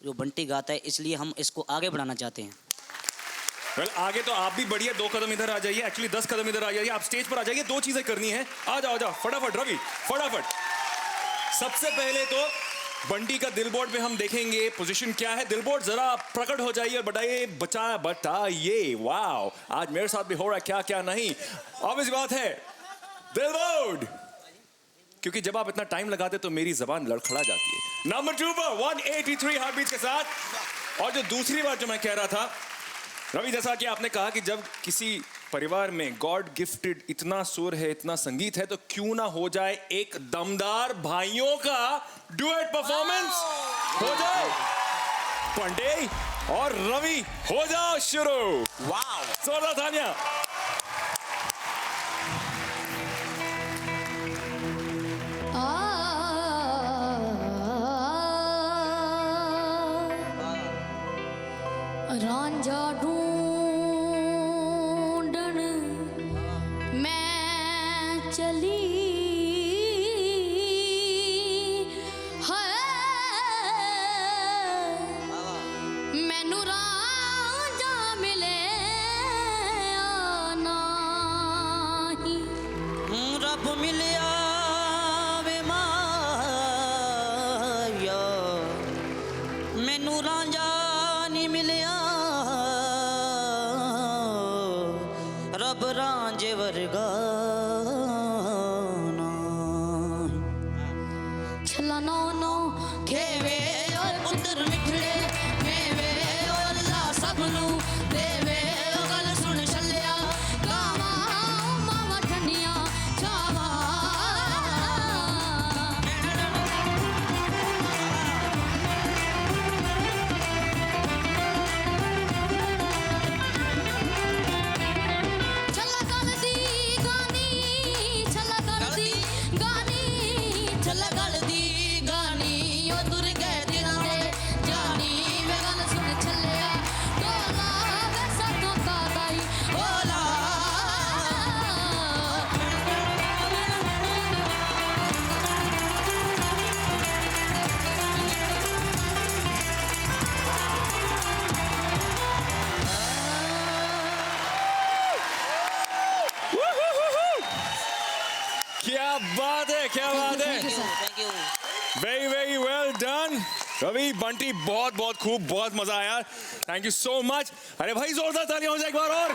जो बंटी गाता है, इसलिए हम इसको आगे बढ़ाना चाहते हैं।
वेल आगे तो आप भी बढ़िए, 2 कदम इधर आ जाइए, एक्चुअली 10 कदम इधर आ जाइए। आप स्टेज पर आ जाइए, 2 चीजें करनी है। आ जाओ फटाफट रवि, फटाफट। सबसे पहले तो बंटी का दिलबोर्ड में हम देखेंगे पोजीशन क्या है। दिलबोर्ड जरा प्रकट हो जाइए और बताइए। वाओ, आज मेरे साथ भी हो रहा है क्या क्या नहीं। ऑब्वियस बात है दिलबोर्ड, क्योंकि जब आप इतना टाइम लगाते तो मेरी जबान लड़खड़ा जाती है। नंबर 2 पर 183 हार्टबीट के साथ। और जो दूसरी बात जो मैं कह रहा था रवि, जैसा कि आपने कहा कि जब किसी परिवार में गॉड गिफ्टेड इतना सुर है, इतना संगीत है, तो क्यों ना हो जाए एक दमदार भाइयों का डुएट परफॉर्मेंस। हो जाए पंडे और रवि, हो जाओ शुरू।
वाओ,
जोरदार तालियां।
रांझा ढूंढन मैं चली है, मैनू रांझा मिले नाही।
रब मिलिया वे माया, मैनू रांझा नहीं मिलिया, रब रांझे वर्गा
छला नौ नौ खेवे और पुत्र मिठड़े मेवे और अल्लाह सबनू देवे। गल सुन छलिया गावा मावा ठंडिया छावा। छला गल दी गानी, छला गल दी गानी, छला गल दी गानी। ओ तुर गए दिल दे जानी वे गल सुन छलिया डोला वैसा तो कादाई होला।
क्या बात है, क्या बात है।
Thank you.
Very very well done Ravi, Bunty, बहुत बहुत खूब, बहुत मजा आया। थैंक यू सो मच। अरे भाई जोरदार तालियां हो जाए एक बार और।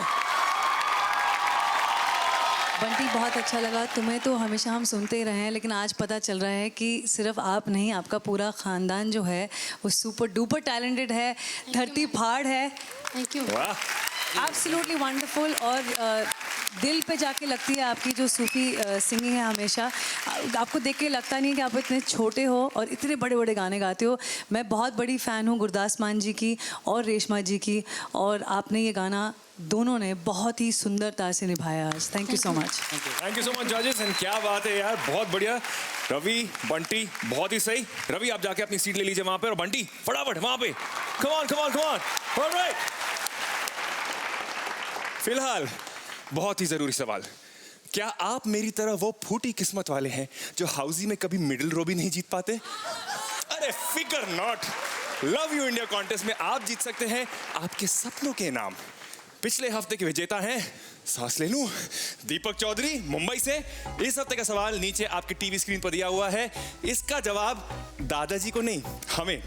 बंटी बहुत अच्छा लगा। तुम्हें तो हमेशा हम सुनते ही रहे हैं, लेकिन आज पता चल रहा है कि सिर्फ आप नहीं, आपका पूरा खानदान जो है वो सुपर डुपर टैलेंटेड है, धरती फाड़ है।
Thank you.
वाह।
Absolutely wonderful. और दिल पे जाके लगती है आपकी जो सूफी सिंगिंग है हमेशा। आपको देख के लगता नहीं कि आप इतने छोटे हो और इतने बड़े बड़े गाने गाते हो। मैं बहुत बड़ी फ़ैन हूँ गुरदास मान जी की और रेशमा जी की, और आपने ये गाना दोनों ने बहुत ही सुंदरता से निभाया आज। Thank you so much.
Thank you so much जजेस। एंड क्या बात है यार, बहुत बढ़िया। रवि, बंटी, बहुत ही सही। रवि आप जाके अपनी सीट ले लीजिए वहां पे, और बंटी फटाफट वहां पे। Come on come on come on. Alright, फिलहाल बहुत ही जरूरी सवाल, क्या आप मेरी तरह वो फूटी किस्मत वाले हैं जो हाउसी में कभी मिडिल रो भी नहीं जीत पाते? अरे फिकर not, love you India contest में आप जीत सकते हैं आपके सपनों के इनाम। पिछले हफ्ते के विजेता हैं, सांस ले लूं, दीपक चौधरी मुंबई से। इस हफ्ते का सवाल नीचे आपकी टीवी स्क्रीन पर दिया हुआ है, इसका जवाब दादाजी को नहीं हमें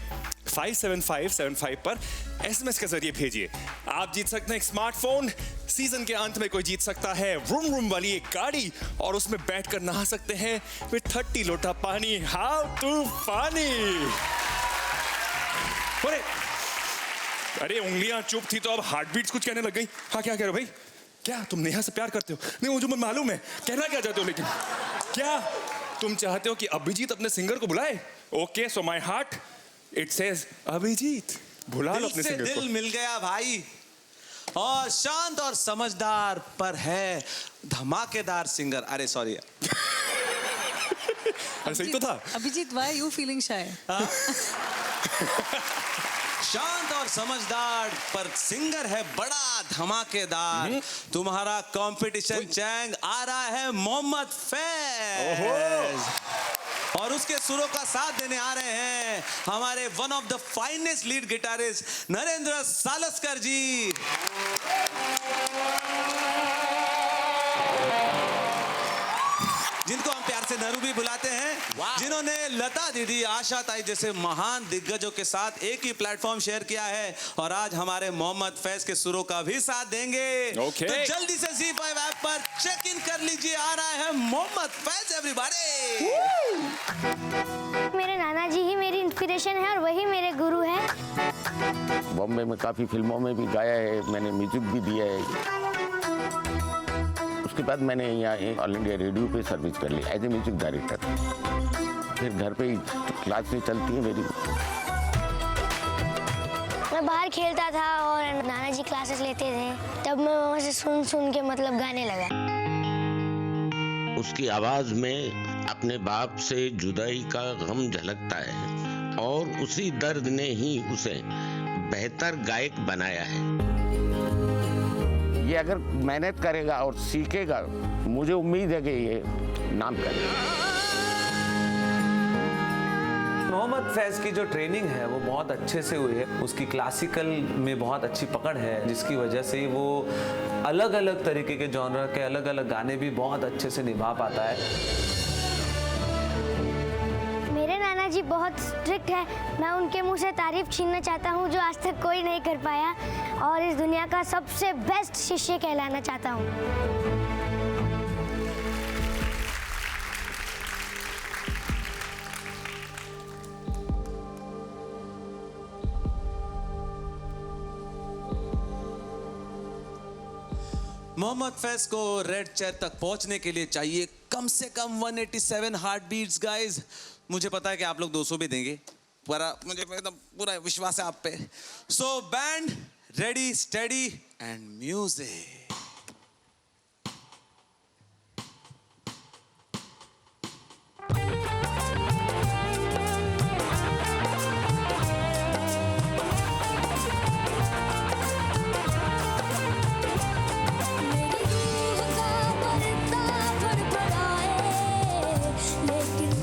57575 पर SMS के जरिए भेजिए। आप जीत सकते हैं एक स्मार्टफोन। सीजन के अंत में कोई जीत सकता है रूम रूम वाली एक गाड़ी, और उसमें बैठकर नहा सकते हैं विद 30 लोटा पानी। हाउ टू पानी। अरे उंगलियां चुप थी तो अब हार्ट बीट्स कुछ कहने लग गई। हाँ क्या कह रहे हो भाई? क्या तुम नेहा से प्यार करते हो? नहीं मुझे मालूम है, कहना क्या चाहते हो, लेकिन क्या तुम चाहते हो कि अभिजीत अपने सिंगर को बुलाए? Okay, so my heart it says Abhijeet, बुला लो अपने सिंगर को।
दिल मिल गया भाई, और शांत और समझदार पर है धमाकेदार सिंगर। अरे सॉरी
अरे सही तो था।
Abhijeet, why are you feeling shy?
शांत और समझदार पर सिंगर है बड़ा धमाकेदार। तुम्हारा कंपटीशन चैंग आ रहा है मोहम्मद फैज, और उसके सुरों का साथ देने आ रहे हैं हमारे one of the finest lead guitarist Narendra Salaskar ji. जिनको हम प्यार से नरू भी बुलाते हैं, जिन्होंने लता दीदी, आशा ताई जैसे महान दिग्गजों के साथ एक ही प्लेटफॉर्म शेयर किया है, और आज हमारे मोहम्मद फैज के सुरों का भी साथ देंगे।
Okay.
तो जल्दी से Z5 ऐप पर चेक इन कर लीजिए, आ रहा है मोहम्मद फैज एवरीबॉडी।
मेरे नाना जी ही मेरी इंस्पिरेशन है और वही मेरे गुरु हैं।
बॉम्बे में काफ़ी फिल्मों में भी गाया है, मैंने म्यूजिक भी दिया है। उसके बाद मैंने यहाँ ऑल इंडिया रेडियो पे सर्विस कर ली एज ए म्यूजिक डायरेक्टर। फिर घर पे ही क्लासें चलती हैं मेरी।
मैं बाहर खेलता था और नाना जी क्लासेस लेते थे, तब मैं वहाँ से सुन सुन के मतलब गाने लगा।
उसकी आवाज़ में अपने बाप से जुदाई का गम झलकता है, और उसी दर्द ने ही उसे बेहतर गायक बनाया है। ये अगर मेहनत करेगा और सीखेगा, मुझे उम्मीद है कि ये नाम करेगा।
मोहम्मद फैज की जो ट्रेनिंग है वो बहुत अच्छे से हुई है। उसकी क्लासिकल में बहुत अच्छी पकड़ है, जिसकी वजह से वो अलग अलग तरीके के जॉनर के अलग अलग गाने भी बहुत अच्छे से निभा पाता है।
मेरे नाना जी बहुत स्ट्रिक्ट है, मैं उनके मुंह से तारीफ छीनना चाहता हूँ जो आज तक कोई नहीं कर पाया, और इस दुनिया का सबसे बेस्ट शिष्य कहलाना चाहता हूँ।
मोहम्मद फैज को रेड चेयर तक पहुंचने के लिए चाहिए कम से कम 187 हार्ट बीट्स गाइस। मुझे पता है कि आप लोग 200 भी देंगे, पर मुझे एकदम पूरा विश्वास है आप पे। So band ready, steady and music.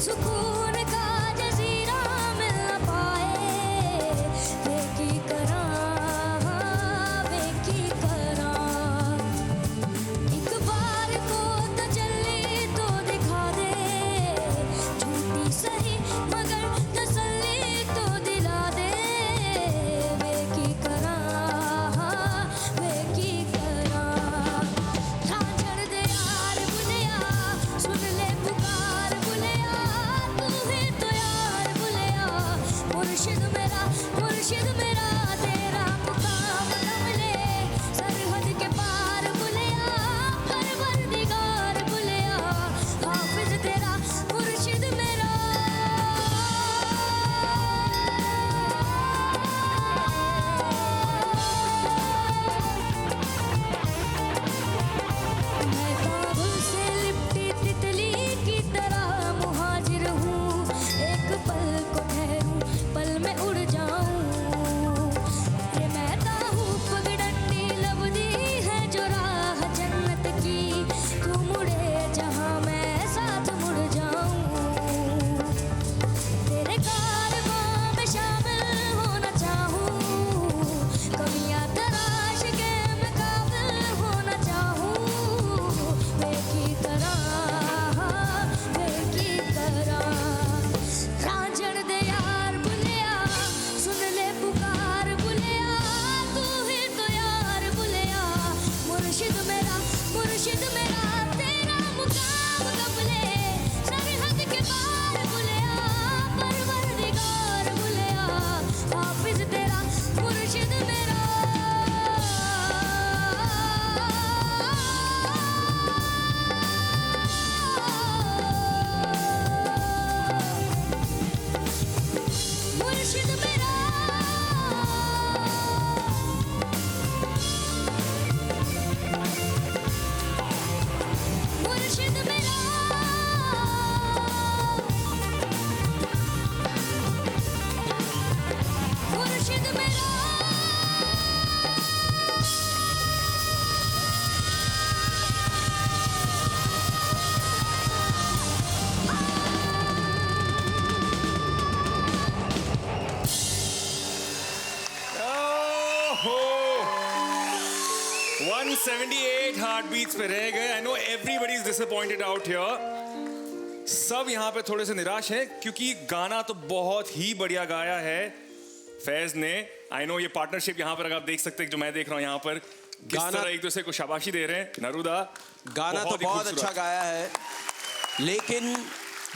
सुकून का जजीरा मिल न पाए, बेकी करा मुर्शिद मेरा तेरा मुकाम कबले सरहद के पार बुलिया परवरदिगार बुलिया हाफिज तेरा मुर्शिद मेरा मुर्शिद मेरा मुर्शिद मेरा मुर्शिद मेरा
ओहो 178 हार्ट बीट्स पे रह गए। I know everybody is disappointed out here. सब यहाँ पे थोड़े से निराश हैं क्योंकि गाना तो बहुत ही बढ़िया गाया है फैज ने। आई नो ये पार्टनरशिप यहाँ पर अगर आप देख सकते हैं जो मैं देख रहा हूँ यहाँ पर किस तरह एक दूसरे को शाबाशी दे रहे हैं। नरुदा
गाना तो
ही
बहुत
खूबसूरत।
अच्छा गाया है, लेकिन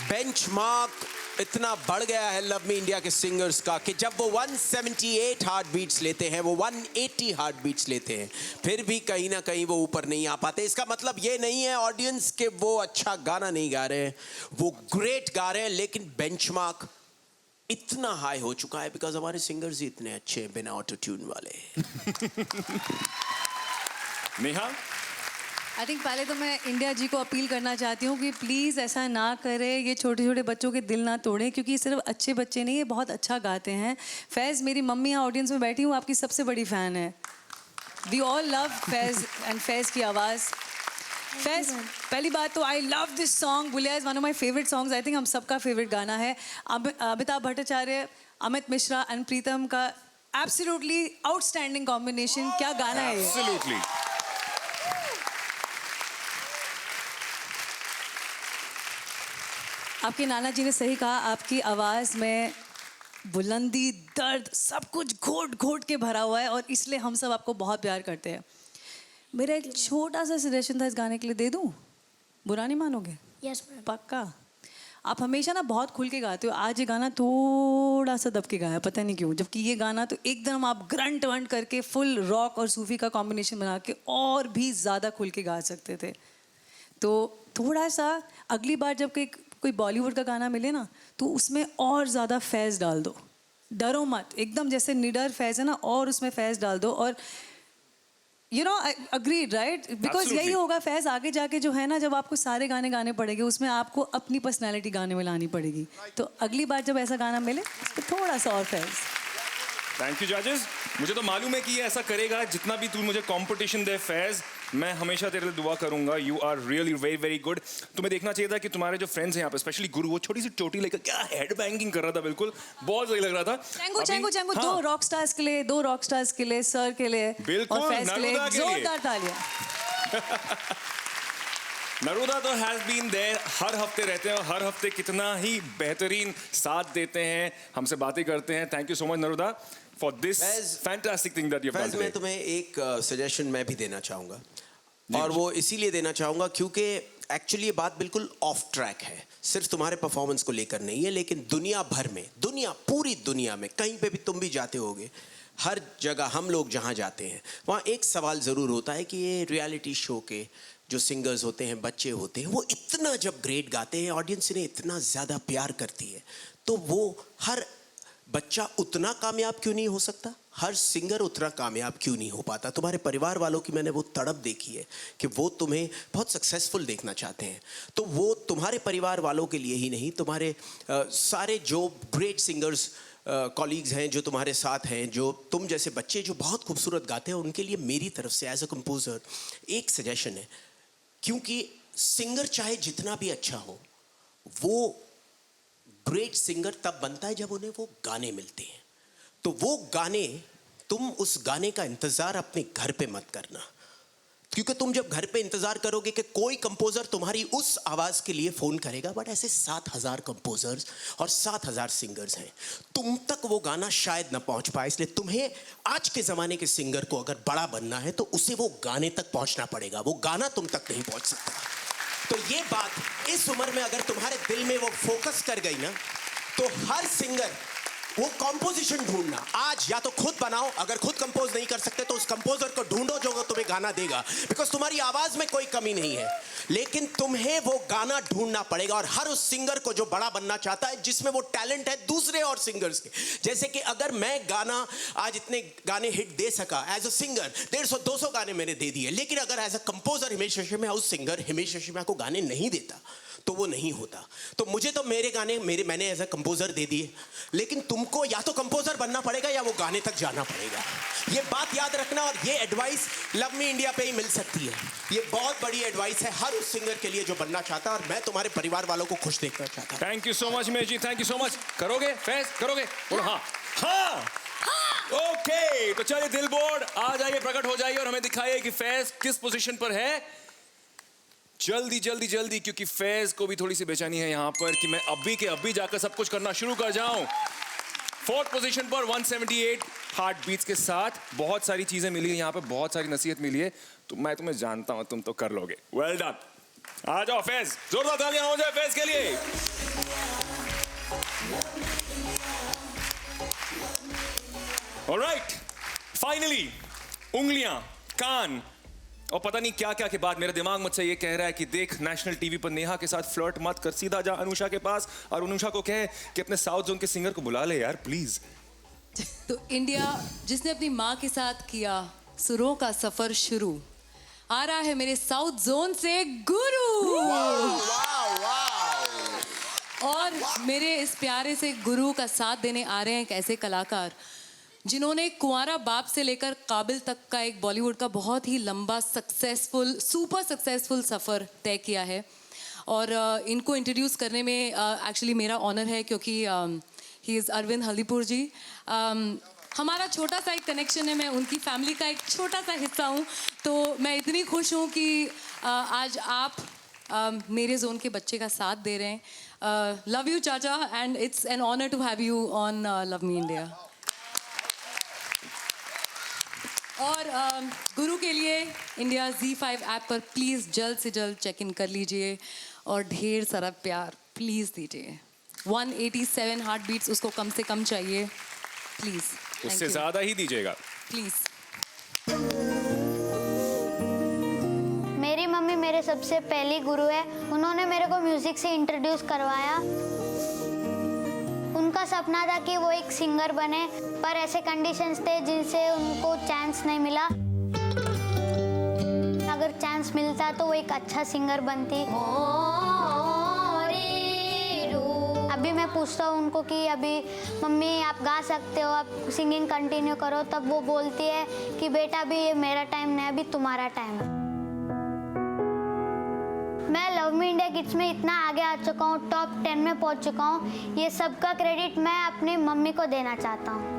बेंचमार्क इतना बढ़ गया है लव मी इंडिया के सिंगर्स का कि जब वो 178 हार्ट बीट्स लेते हैं, वो 180 हार्ट बीट्स लेते हैं, फिर भी कहीं ना कहीं वो ऊपर नहीं आ पाते। इसका मतलब ये नहीं है ऑडियंस के वो अच्छा गाना नहीं गा रहे हैं, वो ग्रेट गा रहे हैं, लेकिन बेंचमार्क इतना हाई हो चुका है बिकॉज हमारे सिंगर्स ही इतने अच्छे हैं बिना ऑटो ट्यून वाले।
नेहा
आई थिंक पहले तो मैं इंडिया जी को अपील करना चाहती हूँ कि प्लीज़ ऐसा ना करें, ये छोटे छोटे बच्चों के दिल ना तोड़ें, क्योंकि ये सिर्फ अच्छे बच्चे नहीं, ये बहुत अच्छा गाते हैं। फैज़, मेरी मम्मी यहाँ ऑडियंस में बैठी हूँ, आपकी सबसे बड़ी फ़ैन है। We all love Faiz and Faiz की आवाज़। फैज़, पहली बात तो I love this song. Bulleya is one of my favourite songs. I think हम सबका फेवरेट गाना है। अमिताभ भट्टाचार्य, अमित मिश्रा एंड प्रीतम का एब्सोल्युटली आउटस्टैंडिंग कॉम्बिनेशन। क्या गाना है ये।
एब्सोल्युटली।
आपके नाना जी ने सही कहा, आपकी आवाज़ में बुलंदी, दर्द, सब कुछ घोट घोट के भरा हुआ है और इसलिए हम सब आपको बहुत प्यार करते हैं। मेरा एक छोटा सा सजेशन था इस गाने के लिए, दे दूं? बुरा नहीं मानोगे?
यस
पक्का? आप हमेशा ना बहुत खुल के गाते हो, आज ये गाना थोड़ा सा दब के गाया, पता नहीं क्यों। जबकि ये गाना तो एकदम आप ग्रंट वंट करके फुल रॉक और सूफी का कॉम्बिनेशन बना के और भी ज़्यादा खुल के गा सकते थे। तो थोड़ा सा अगली बार जब कोई बॉलीवुड का गाना मिले ना, तो उसमें और ज़्यादा फैज़ डाल दो। डरो मत, एकदम जैसे निडर फैज़ है ना, और उसमें फैज़ डाल दो। और you know, agreed right? Because यही होगा फैज़ आगे जाके जो है ना, जब आपको सारे गाने गाने पड़ेंगे, उसमें आपको अपनी पर्सनैलिटी गाने में लानी पड़ेगी। तो अगली बार जब ऐसा गाना मिले, उस पर थोड़ा सा और फैज़।
थैंक यू जजेस। मुझे तो मालूम है कि ये ऐसा करेगा। जितना भी तू मुझे कंपटीशन दे फैज, मैं हमेशा तेरे लिए दुआ करूंगा। You are really very very good. तुम्हें देखना चाहिए था कि तुम्हारे जो फ्रेंड्स हैं यहाँ पे, स्पेशली गुरु, वो छोटी सी चोटी लेकर क्या हेड बैंगिंग कर रहा था, बिल्कुल बहुत सही लग रहा था।
चैंगू चैंगू चैंगू, दो रॉक स्टार्स के लिए, दो रॉक स्टार्स के लिए, सर के लिए
बिल्कुल,
और फैज़ के लिए
नरुदा के लिए।
जोरदार तालियां।
नरुदा तो हैज बीन देयर, हर हफ्ते रहते हैं और हर हफ्ते कितना ही बेहतरीन साथ देते हैं, हमसे बातें करते हैं। Thank you so much Naruda for this fantastic thing that you have done
Faiz, मैं तुम्हें एक सजेशन मैं भी देना चाहूँगा, और वो इसीलिए देना चाहूँगा क्योंकि एक्चुअली ये बात बिल्कुल ऑफ ट्रैक है। सिर्फ तुम्हारे परफॉर्मेंस को लेकर नहीं है, लेकिन दुनिया भर में, पूरी दुनिया में कहीं पे भी तुम भी जाते होगे, हर जगह हम लोग जहाँ जाते हैं वहाँ एक सवाल ज़रूर होता है कि ये रियलिटी शो के जो सिंगर्स होते हैं, बच्चे होते हैं, वो इतना जब ग्रेट गाते हैं, ऑडियंस इन्हें इतना ज़्यादा प्यार करती है, तो वो हर बच्चा उतना कामयाब क्यों नहीं हो सकता? हर सिंगर उतना कामयाब क्यों नहीं हो पाता? तुम्हारे परिवार वालों की मैंने वो तड़प देखी है कि वो तुम्हें बहुत सक्सेसफुल देखना चाहते हैं। तो वो तुम्हारे परिवार वालों के लिए ही नहीं, तुम्हारे सारे जो ग्रेट सिंगर्स कॉलीग्स हैं जो तुम्हारे साथ हैं, जो तुम जैसे बच्चे जो बहुत खूबसूरत गाते हैं, उनके लिए मेरी तरफ से एज अ कंपोजर एक सजेशन है। क्योंकि सिंगर चाहे जितना भी अच्छा हो, वो ग्रेट सिंगर तब बनता है जब उन्हें वो गाने मिलते हैं। तो वो गाने, तुम उस गाने का इंतज़ार अपने घर पे मत करना, क्योंकि तुम जब घर पे इंतजार करोगे कि कोई कंपोजर तुम्हारी उस आवाज के लिए फोन करेगा, बट ऐसे 7,000 कंपोजर्स और 7,000 सिंगर्स हैं, तुम तक वो गाना शायद ना पहुंच पाए। इसलिए तुम्हें आज के जमाने के सिंगर को अगर बड़ा बनना है तो उसे वो गाने तक पहुंचना पड़ेगा, वो गाना तुम तक नहीं पहुंच सकता। तो ये बात इस उम्र में अगर तुम्हारे दिल में वो फोकस कर गई ना, तो हर सिंगर वो कंपोजिशन ढूंढना, आज या तो खुद बनाओ, अगर खुद कंपोज नहीं कर सकते तो उस कंपोजर को ढूंढो जो तुम्हें गाना देगा, बिकॉज तुम्हारी आवाज में कोई कमी नहीं है, लेकिन तुम्हें वो गाना ढूंढना पड़ेगा। और हर उस सिंगर को जो बड़ा बनना चाहता है, जिसमें वो टैलेंट है दूसरे और सिंगर्स के, जैसे कि अगर मैं गाना आज इतने गाने हिट दे सका एज अ सिंगर, 150-200 गाने मैंने दे दिए, लेकिन अगर as a composer Himesh Reshammiya उस सिंगर हिमेश रेशमिया को गाने नहीं देता तो वो नहीं होता। तो मुझे तो मेरे गाने मैंने एज अ कंपोजर दे दिए, लेकिन तुमको या तो कंपोजर बनना पड़ेगा या वो गाने तक जाना पड़ेगा। ये बात याद रखना, और ये एडवाइस लव मी इंडिया पे ही मिल सकती है। ये बहुत बड़ी एडवाइस है हर उस सिंगर के लिए जो बनना चाहता है, और मैं तुम्हारे परिवार वालों को खुश देखना चाहता हूं।
थैंक यू सो मच मेज जी, थैंक यू सो मच। करोगे फैज, करोगे? बोलो हाँ। हाँ ओके, तो चलिए दिल बोर्ड आ जाइए, प्रकट हो जाइए और हमें दिखाइए कि फैज किस पोजीशन पर है। जल्दी जल्दी जल्दी, क्योंकि फैज को भी थोड़ी सी बेचैनी है यहाँ पर कि मैं अभी के अभी जाकर सब कुछ करना शुरू कर जाऊं। 4th पोजीशन पर 178 हार्ट बीट्स के साथ। बहुत सारी चीजें मिली है यहाँ पर, बहुत सारी नसीहत मिली है, तो मैं तुम्हें जानता हूं तुम तो कर लोगे। Well done. आ जाओ फैज, जोरदार तालियां हो जाए फैज के लिए। ऑलराइट, फाइनली उंगलियां, कान और पता नहीं क्या क्या के बाद मेरा दिमाग मुझसे ये कह रहा है कि देख, नेशनल टीवी पर नेहा के साथ फ्लर्ट मत कर, सीधा जा अनुषा के पास और अनुषा को कहे कि अपने साउथ जोन के सिंगर को बुला ले यार प्लीज।
तो इंडिया जिसने अपनी माँ के साथ किया सुरों का सफर शुरू, आ रहा है मेरे साउथ जोन से गुरु। और मेरे इस प्यारे से गुरु का साथ देने आ रहे हैं एक ऐसे कलाकार जिन्होंने कुंवारा बाप से लेकर काबिल तक का एक बॉलीवुड का बहुत ही लंबा सुपर सक्सेसफुल सफ़र तय किया है। और इनको इंट्रोड्यूस करने में एक्चुअली मेरा ऑनर है, क्योंकि ही इज़ अरविंद हल्दीपुर जी। हमारा छोटा सा एक कनेक्शन है, मैं उनकी फैमिली का एक छोटा सा हिस्सा हूँ, तो मैं इतनी खुश हूँ कि आज आप मेरे जोन के बच्चे का साथ दे रहे हैं। लव यू चाचा, and it's an honour to have you on love me India. और गुरु के लिए इंडिया Z5 ऐप पर प्लीज़ जल्द से जल्द चेक इन कर लीजिए और ढेर सारा प्यार प्लीज़ दीजिए। 187 हार्ट बीट्स उसको कम से कम चाहिए प्लीज़।
उससे ज़्यादा ही दीजिएगा
प्लीज़।
मेरी मम्मी मेरे सबसे पहली गुरु है, उन्होंने मेरे को म्यूज़िक से इंट्रोड्यूस करवाया। उनका सपना था कि वो एक सिंगर बने, पर ऐसे कंडीशंस थे जिनसे उनको चांस नहीं मिला। अगर चांस मिलता तो वो एक अच्छा सिंगर बनती। अभी मैं पूछता हूँ उनको कि अभी मम्मी आप गा सकते हो, आप सिंगिंग कंटिन्यू करो, तब वो बोलती है कि बेटा अभी ये मेरा टाइम नहीं, अभी तुम्हारा टाइम है। मैं लव मी इंडिया किड्स में इतना आगे आ चुका हूँ, टॉप 10 में पहुँच चुका हूँ, ये सब का क्रेडिट मैं अपनी मम्मी को देना चाहता हूँ।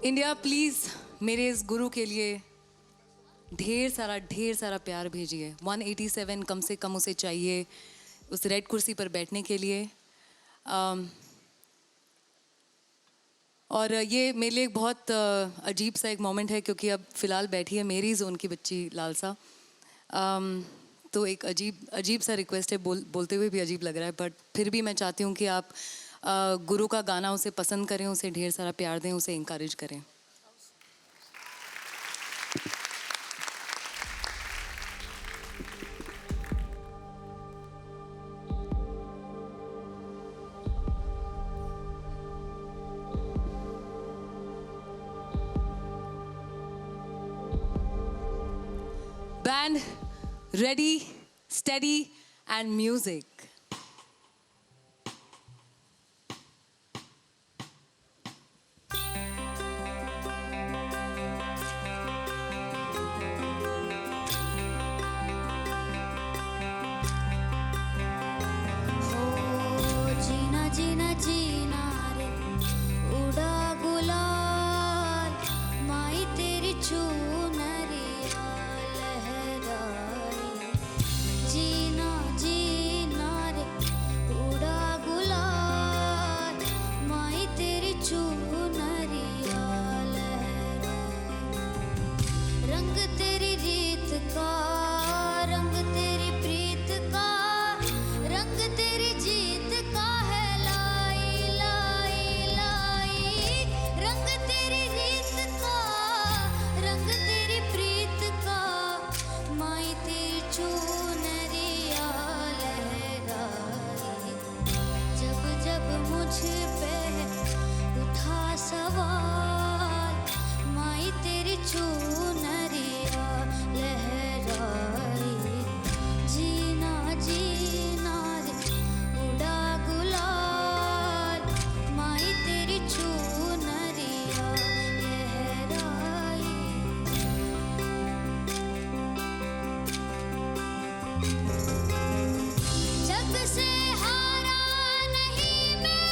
इंडिया प्लीज़ मेरे इस गुरु के लिए ढेर सारा प्यार भेजिए। 187 कम से कम उसे चाहिए उस रेड कुर्सी पर बैठने के लिए। और ये मेरे लिए एक बहुत अजीब सा एक मोमेंट है, क्योंकि अब फ़िलहाल बैठी है मेरी जोन की बच्ची लालसा। तो एक अजीब सा रिक्वेस्ट है, बोलते हुए भी अजीब लग रहा है, बट फिर भी मैं चाहती हूँ कि आप गुरु का गाना उसे पसंद करें, उसे ढेर सारा प्यार दें, उसे इंकरेज करें। Band, ready, steady, and music.
जीना जीना जीना रे उड़ा गुलाल माई तेरी चूनरिया लहराई जीना जीना रे उड़ा गुलाल माई तेरी चूनरिया लहराई रंग तेरी रीत का रंग तेरी प्रीत का रंग तेरी जीत का है लाई लाई लाई रंग तेरी रीत का रंग तेरी प्रीत का माई तेरी चूनरिया लहराई जब जब मुझ पे उठा सवाल माई तेरी चूनरिया लहराई जीना जीना रे उड़ा गुलाल माई तेरी चूनरिया लहराई जग से हारा नहीं मैं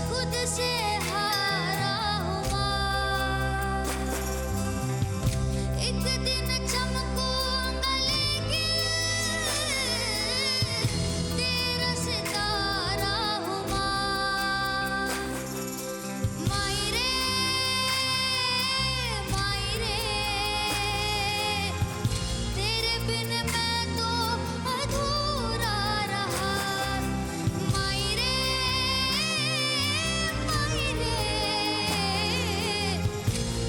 खुद से हारा हूँ माँ एक दिन चमकूंगा लेकिन तेरा सितारा हूँ माँ माई रे तेरे बिन मैं तो अधूरा रहा माई रे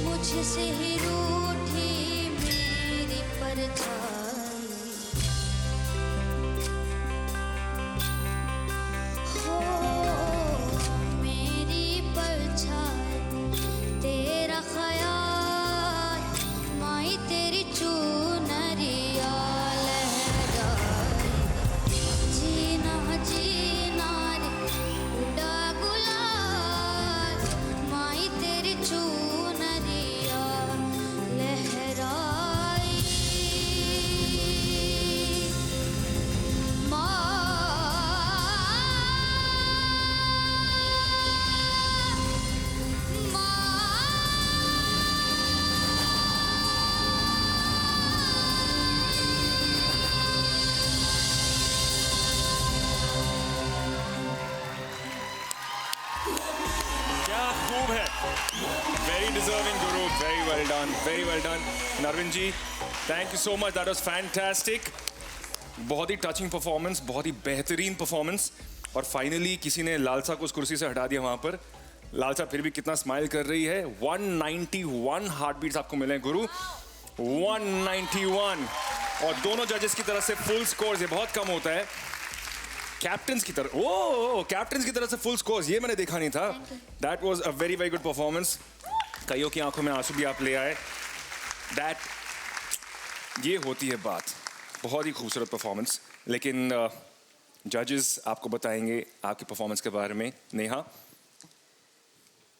मुझसे ही रूठी मेरी परछाई हो मेरी परछाई तेरा ख्याल माई तेरी चूनरिया लहराई जीना जीना रे उड़ा गुलाल माई तेरी चूनरिया लहराई
क्या खूब है, very deserving guru, very well done Narvin ji, thank you so much, that was fantastic. बहुत ही टचिंग परफॉर्मेंस, बहुत ही बेहतरीन परफॉर्मेंस। और फाइनली किसी ने लालसा को उस कुर्सी से हटा दिया वहां पर। लालसा फिर भी कितना स्माइल कर रही है। 191 हार्ट बीट्स आपको मिले हैं गुरु, 191। और दोनों जजेस की तरफ से फुल स्कोर, ये बहुत कम होता है। कैप्टन्स की तरफ, कैप्टन्स की तरफ से फुल स्कोर्स, ये मैंने देखा नहीं था। That was a very very good performance. कईयों की आंखों में आंसू भी आप ले आए। ये होती है बात, बहुत ही खूबसूरत परफॉर्मेंस। लेकिन जजेस आपको बताएंगे आपकी परफॉर्मेंस के बारे में। नेहा,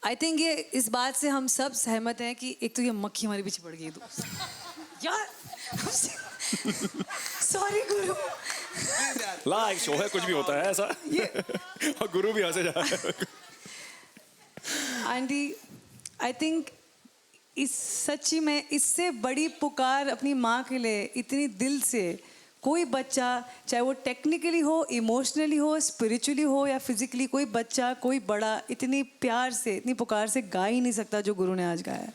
आई थिंक ये इस बात से हम सब सहमत हैं कि एक तो ये मक्खी हमारे पीछे पड़ गई यार। सॉरी गुरु,
लाइव शो है, कुछ भी होता है ऐसा। और गुरु भी हंसे जा रहे हैं।
आंटी आई थिंक इस सच्ची में इससे बड़ी पुकार अपनी माँ के लिए इतनी दिल से कोई बच्चा, चाहे वो टेक्निकली हो, इमोशनली हो, स्पिरिचुअली हो या फिजिकली, कोई बच्चा, कोई बड़ा इतनी प्यार से, इतनी पुकार से गा ही नहीं सकता जो गुरु ने आज गाया।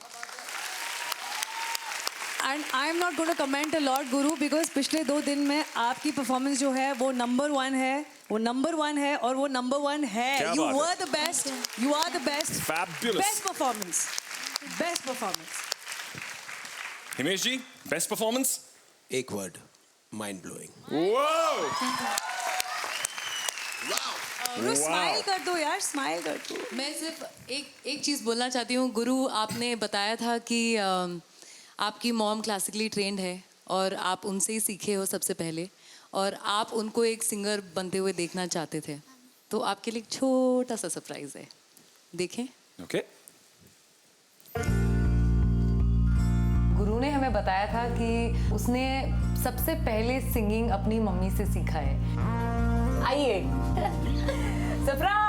And I am not going to comment a lot Guru, because पिछले 2 दिन में आपकी परफॉर्मेंस जो है वो नंबर 1 है, वो नंबर 1 है और वो नंबर 1 है। You were the best, you are the best, best performance, best performance.
Himesh ji, best performance?
एक वर्ड, माइंड ब्लोइंग।
स्माइल कर दो यार, स्माइल कर दो।
मैं सिर्फ एक चीज़ बोलना चाहती हूँ। गुरु, आपने बताया था कि
आपकी मॉम क्लासिकली ट्रेंड है और आप उनसे ही सीखे हो सबसे पहले, और आप उनको एक सिंगर बनते हुए देखना चाहते थे, तो आपके लिए एक छोटा सा सरप्राइज है, देखें।
ओके।
गुरु ने हमें बताया था कि उसने सबसे पहले सिंगिंग अपनी मम्मी से सीखा है। आइए सरप्राइज।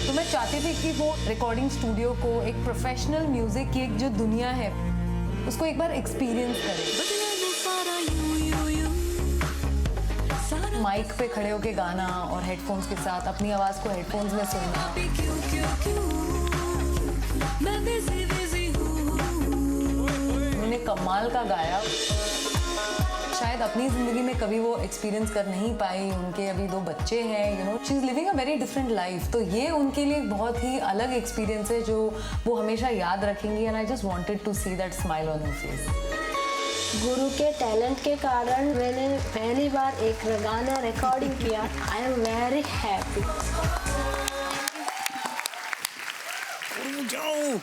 तो मैं चाहती थी कि वो रिकॉर्डिंग स्टूडियो को, एक प्रोफेशनल म्यूजिक की एक जो दुनिया है उसको एक बार एक्सपीरियंस करे। माइक पे खड़े होके गाना और हेडफोन्स के साथ अपनी आवाज को हेडफोन्स में सुनना। उन्होंने कमाल का गाया, शायद अपनी जिंदगी में कभी वो एक्सपीरियंस कर नहीं पाई। उनके अभी 2 बच्चे हैं, you know, she is living a very different life. तो ये उनके लिए बहुत ही अलग एक्सपीरियंस है जो वो हमेशा याद रखेंगी। And I just wanted to see that smile on her face.
Guru के टैलेंट के कारण मैंने पहली बार एक गाना रिकॉर्डिंग किया। I am very happy.
जाओ,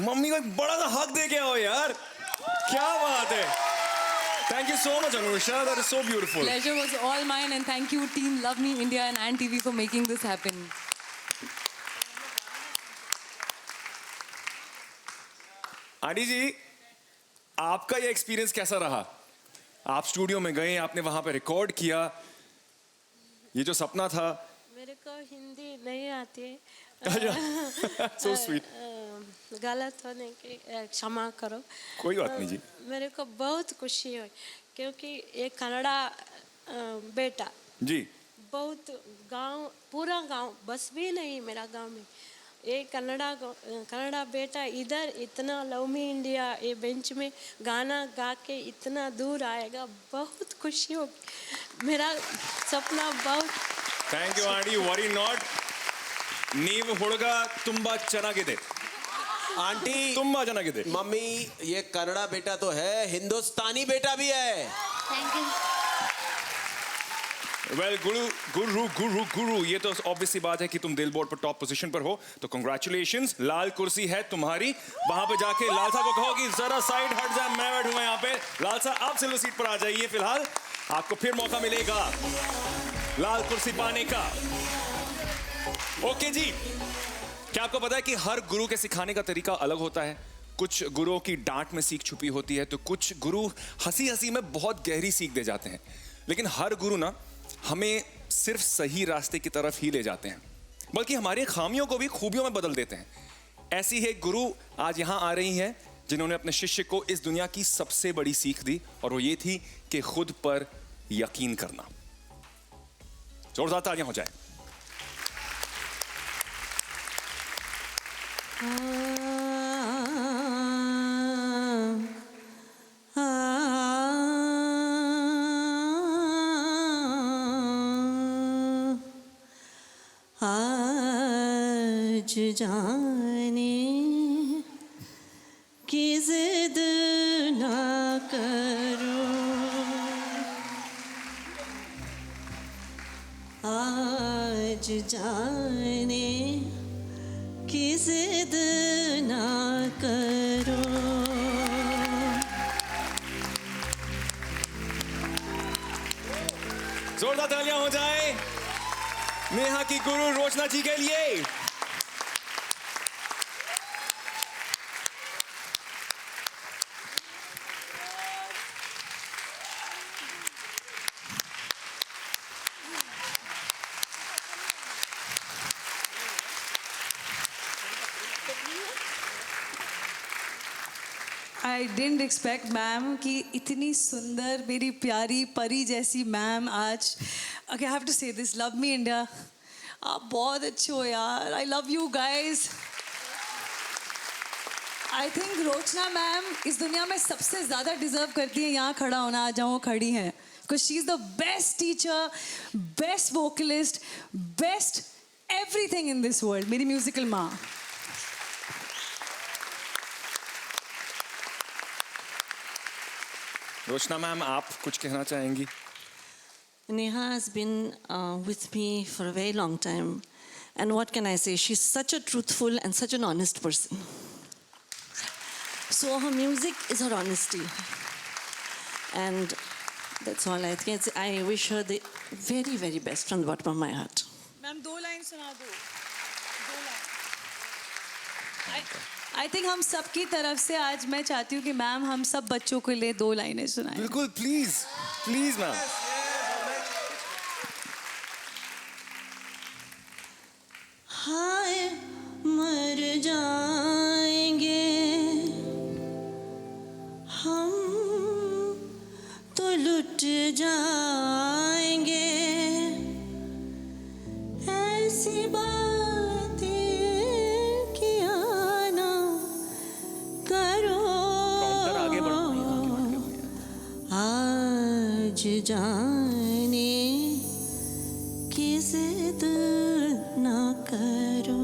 मम्मी को एक बड़ा सा हक दे के आओ यार, क्या बात है। Thank you so much, Anusha. That is so beautiful.
Pleasure was all mine, and thank you, Team Love Me India and Ant TV, for making this happen.
Aunty ji, आपका ये एक्सपीरियंस कैसा रहा? आप स्टूडियो में गए, आपने वहां पे रिकॉर्ड किया, ये जो सपना था।
मेरे को हिंदी नहीं आती है।
So sweet.
गलत होने की क्षमा करो।
कोई बात नहीं जी।
मेरे को बहुत खुशी हुई क्योंकि एक कन्नड़ा बेटा
जी,
बहुत गांव, पूरा गांव, बस भी नहीं मेरा गांव में, एक कन्नड़ा बेटा इधर इतना लव मी इंडिया ये बेंच में गाना गा के इतना दूर आएगा, बहुत खुशी होगी। मेरा सपना बहुत।
Thank you aunty, worry not. नीव हुड़गा तुम्बा ಚೆನ್ನಾಗಿದೆ।
आंटी
तुम्बा ಚೆನ್ನಾಗಿದೆ।
मम्मी, ये कन्नड़ा बेटा तो है, हिंदुस्तानी बेटा भी है।
Thank you.
वेल गुरु, ये तो ऑब्वियसली बात है कि तुम दिलबोर्ड पर टॉप पोजीशन पर हो, तो कंग्रेचुलेशंस। लाल कुर्सी है तुम्हारी, वहां पे जाके लालसा को कहो कि जरा साइड हट जा, मैं बैठूंगा यहाँ पे। लालसा, आप सिल्वर सीट पर आ जाइए, फिलहाल आपको फिर मौका मिलेगा लाल कुर्सी पाने का। ओके जी, क्या आपको पता है कि हर गुरु के सिखाने का तरीका अलग होता है? कुछ गुरुओं की डांट में सीख छुपी होती है, तो कुछ गुरु हंसी हंसी में बहुत गहरी सीख दे जाते हैं। लेकिन हर गुरु ना हमें सिर्फ सही रास्ते की तरफ ही ले जाते हैं, बल्कि हमारी खामियों को भी खूबियों में बदल देते हैं। ऐसी ही एक गुरु आज यहाँ आ रही हैं, जिन्होंने अपने शिष्य को इस दुनिया की सबसे बड़ी सीख दी, और वो ये थी कि खुद पर यकीन करना। जोरदार तालियां हो जाए।
आज जाने की जिद ना करो, आज जाने की जिद ना करो।
जोरदार तालियां हो जाए नेहा की गुरु रोशना जी के लिए।
आई डिडंट एक्सपेक्ट मैम कि इतनी सुंदर, मेरी प्यारी परी जैसी मैम आज। ओके, आई हैव टू से दिस, लव मी इंडिया, आप बहुत अच्छे हो यार। I love you guys. I think रोचना ma'am इस दुनिया में सबसे ज़्यादा डिजर्व करती है यहाँ खड़ा होना, आज वो खड़ी हैं, because she is the best teacher, best vocalist, best everything in this world, मेरी म्यूजिकल माँ।
रोशना मैम, आप कुछ कहना चाहेंगी?
Neha has been with me for a very long time, and what can I say? She's such a truthful and such an honest person.
So her music is her honesty. And that's all I think. I wish her the very, very best from the bottom of my heart.
Ma'am 2 line सुना दो. 2 लाइन.
आई थिंक हम सबकी तरफ से आज मैं चाहती हूँ कि मैम हम सब बच्चों के लिए 2 लाइनें सुनाएं.
बिल्कुल, प्लीज प्लीज मैम.
हाय मर जाएंगे हम तो लुट जाएंगे ऐसी बातें किया ना करो आज जाने की जिद ना करो.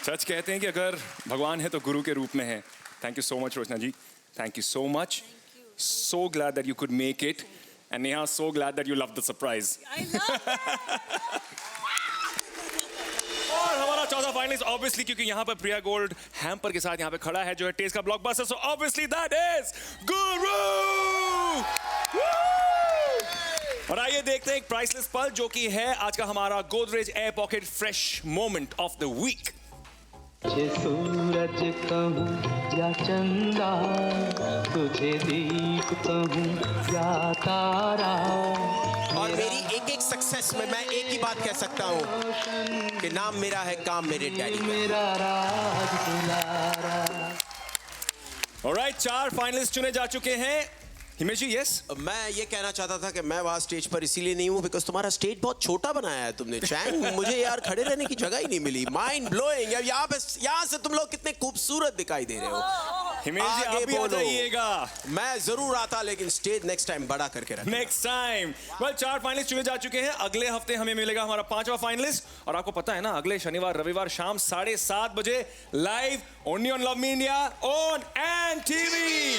सच कहते हैं कि अगर भगवान है तो गुरु के रूप में है. Thank you so much Roshna ji. Thank you so much. So glad that you could make it. And Neha, so glad that you loved the surprise.
I love
और हमारा चौथा फाइनलिस्ट ऑब्वियसली, क्योंकि यहाँ पर प्रिया गोल्ड हैम्पर के साथ यहाँ पे खड़ा है जो है टेस्ट का blockbuster, so obviously that is गुरु. और आइए देखते हैं एक प्राइसलेस पल जो कि है आज का हमारा Godrej air pocket fresh moment of the week.
तुझे सूरज कहूँ या चंदा, तुझे दीप कहूँ या तारा.
और मेरी एक एक सक्सेस में मैं एक ही बात कह सकता हूँ कि नाम मेरा है, काम मेरे डैडी.
मेरा राज दुलारा.
ऑलराइट, 4 फाइनलिस्ट चुने जा चुके हैं. हिमेश जी, यस.
मैं ये कहना चाहता था कि मैं वहाँ स्टेज पर इसीलिए नहीं हूँ बिकॉज तुम्हारा स्टेज बहुत छोटा बनाया है तुमने. चैंग, मुझे यार खड़े रहने की जगह ही नहीं मिली. Mind blowing. अब यहाँ से तुम लोग कितने खूबसूरत दिखाई दे रहे हो.
हिमेश जी, आप भी आ जाइएगा.
मैं जरूर आता, लेकिन स्टेज नेक्स्ट टाइम बड़ा करके रखना.
Next time. वेल, 4 फाइनलिस्ट चुने जा चुके हैं. अगले हफ्ते हमें मिलेगा हमारा 5वां फाइनलिस्ट. और आपको पता है ना, अगले शनिवार रविवार शाम 7:30 बजे live only on love me India on and TV.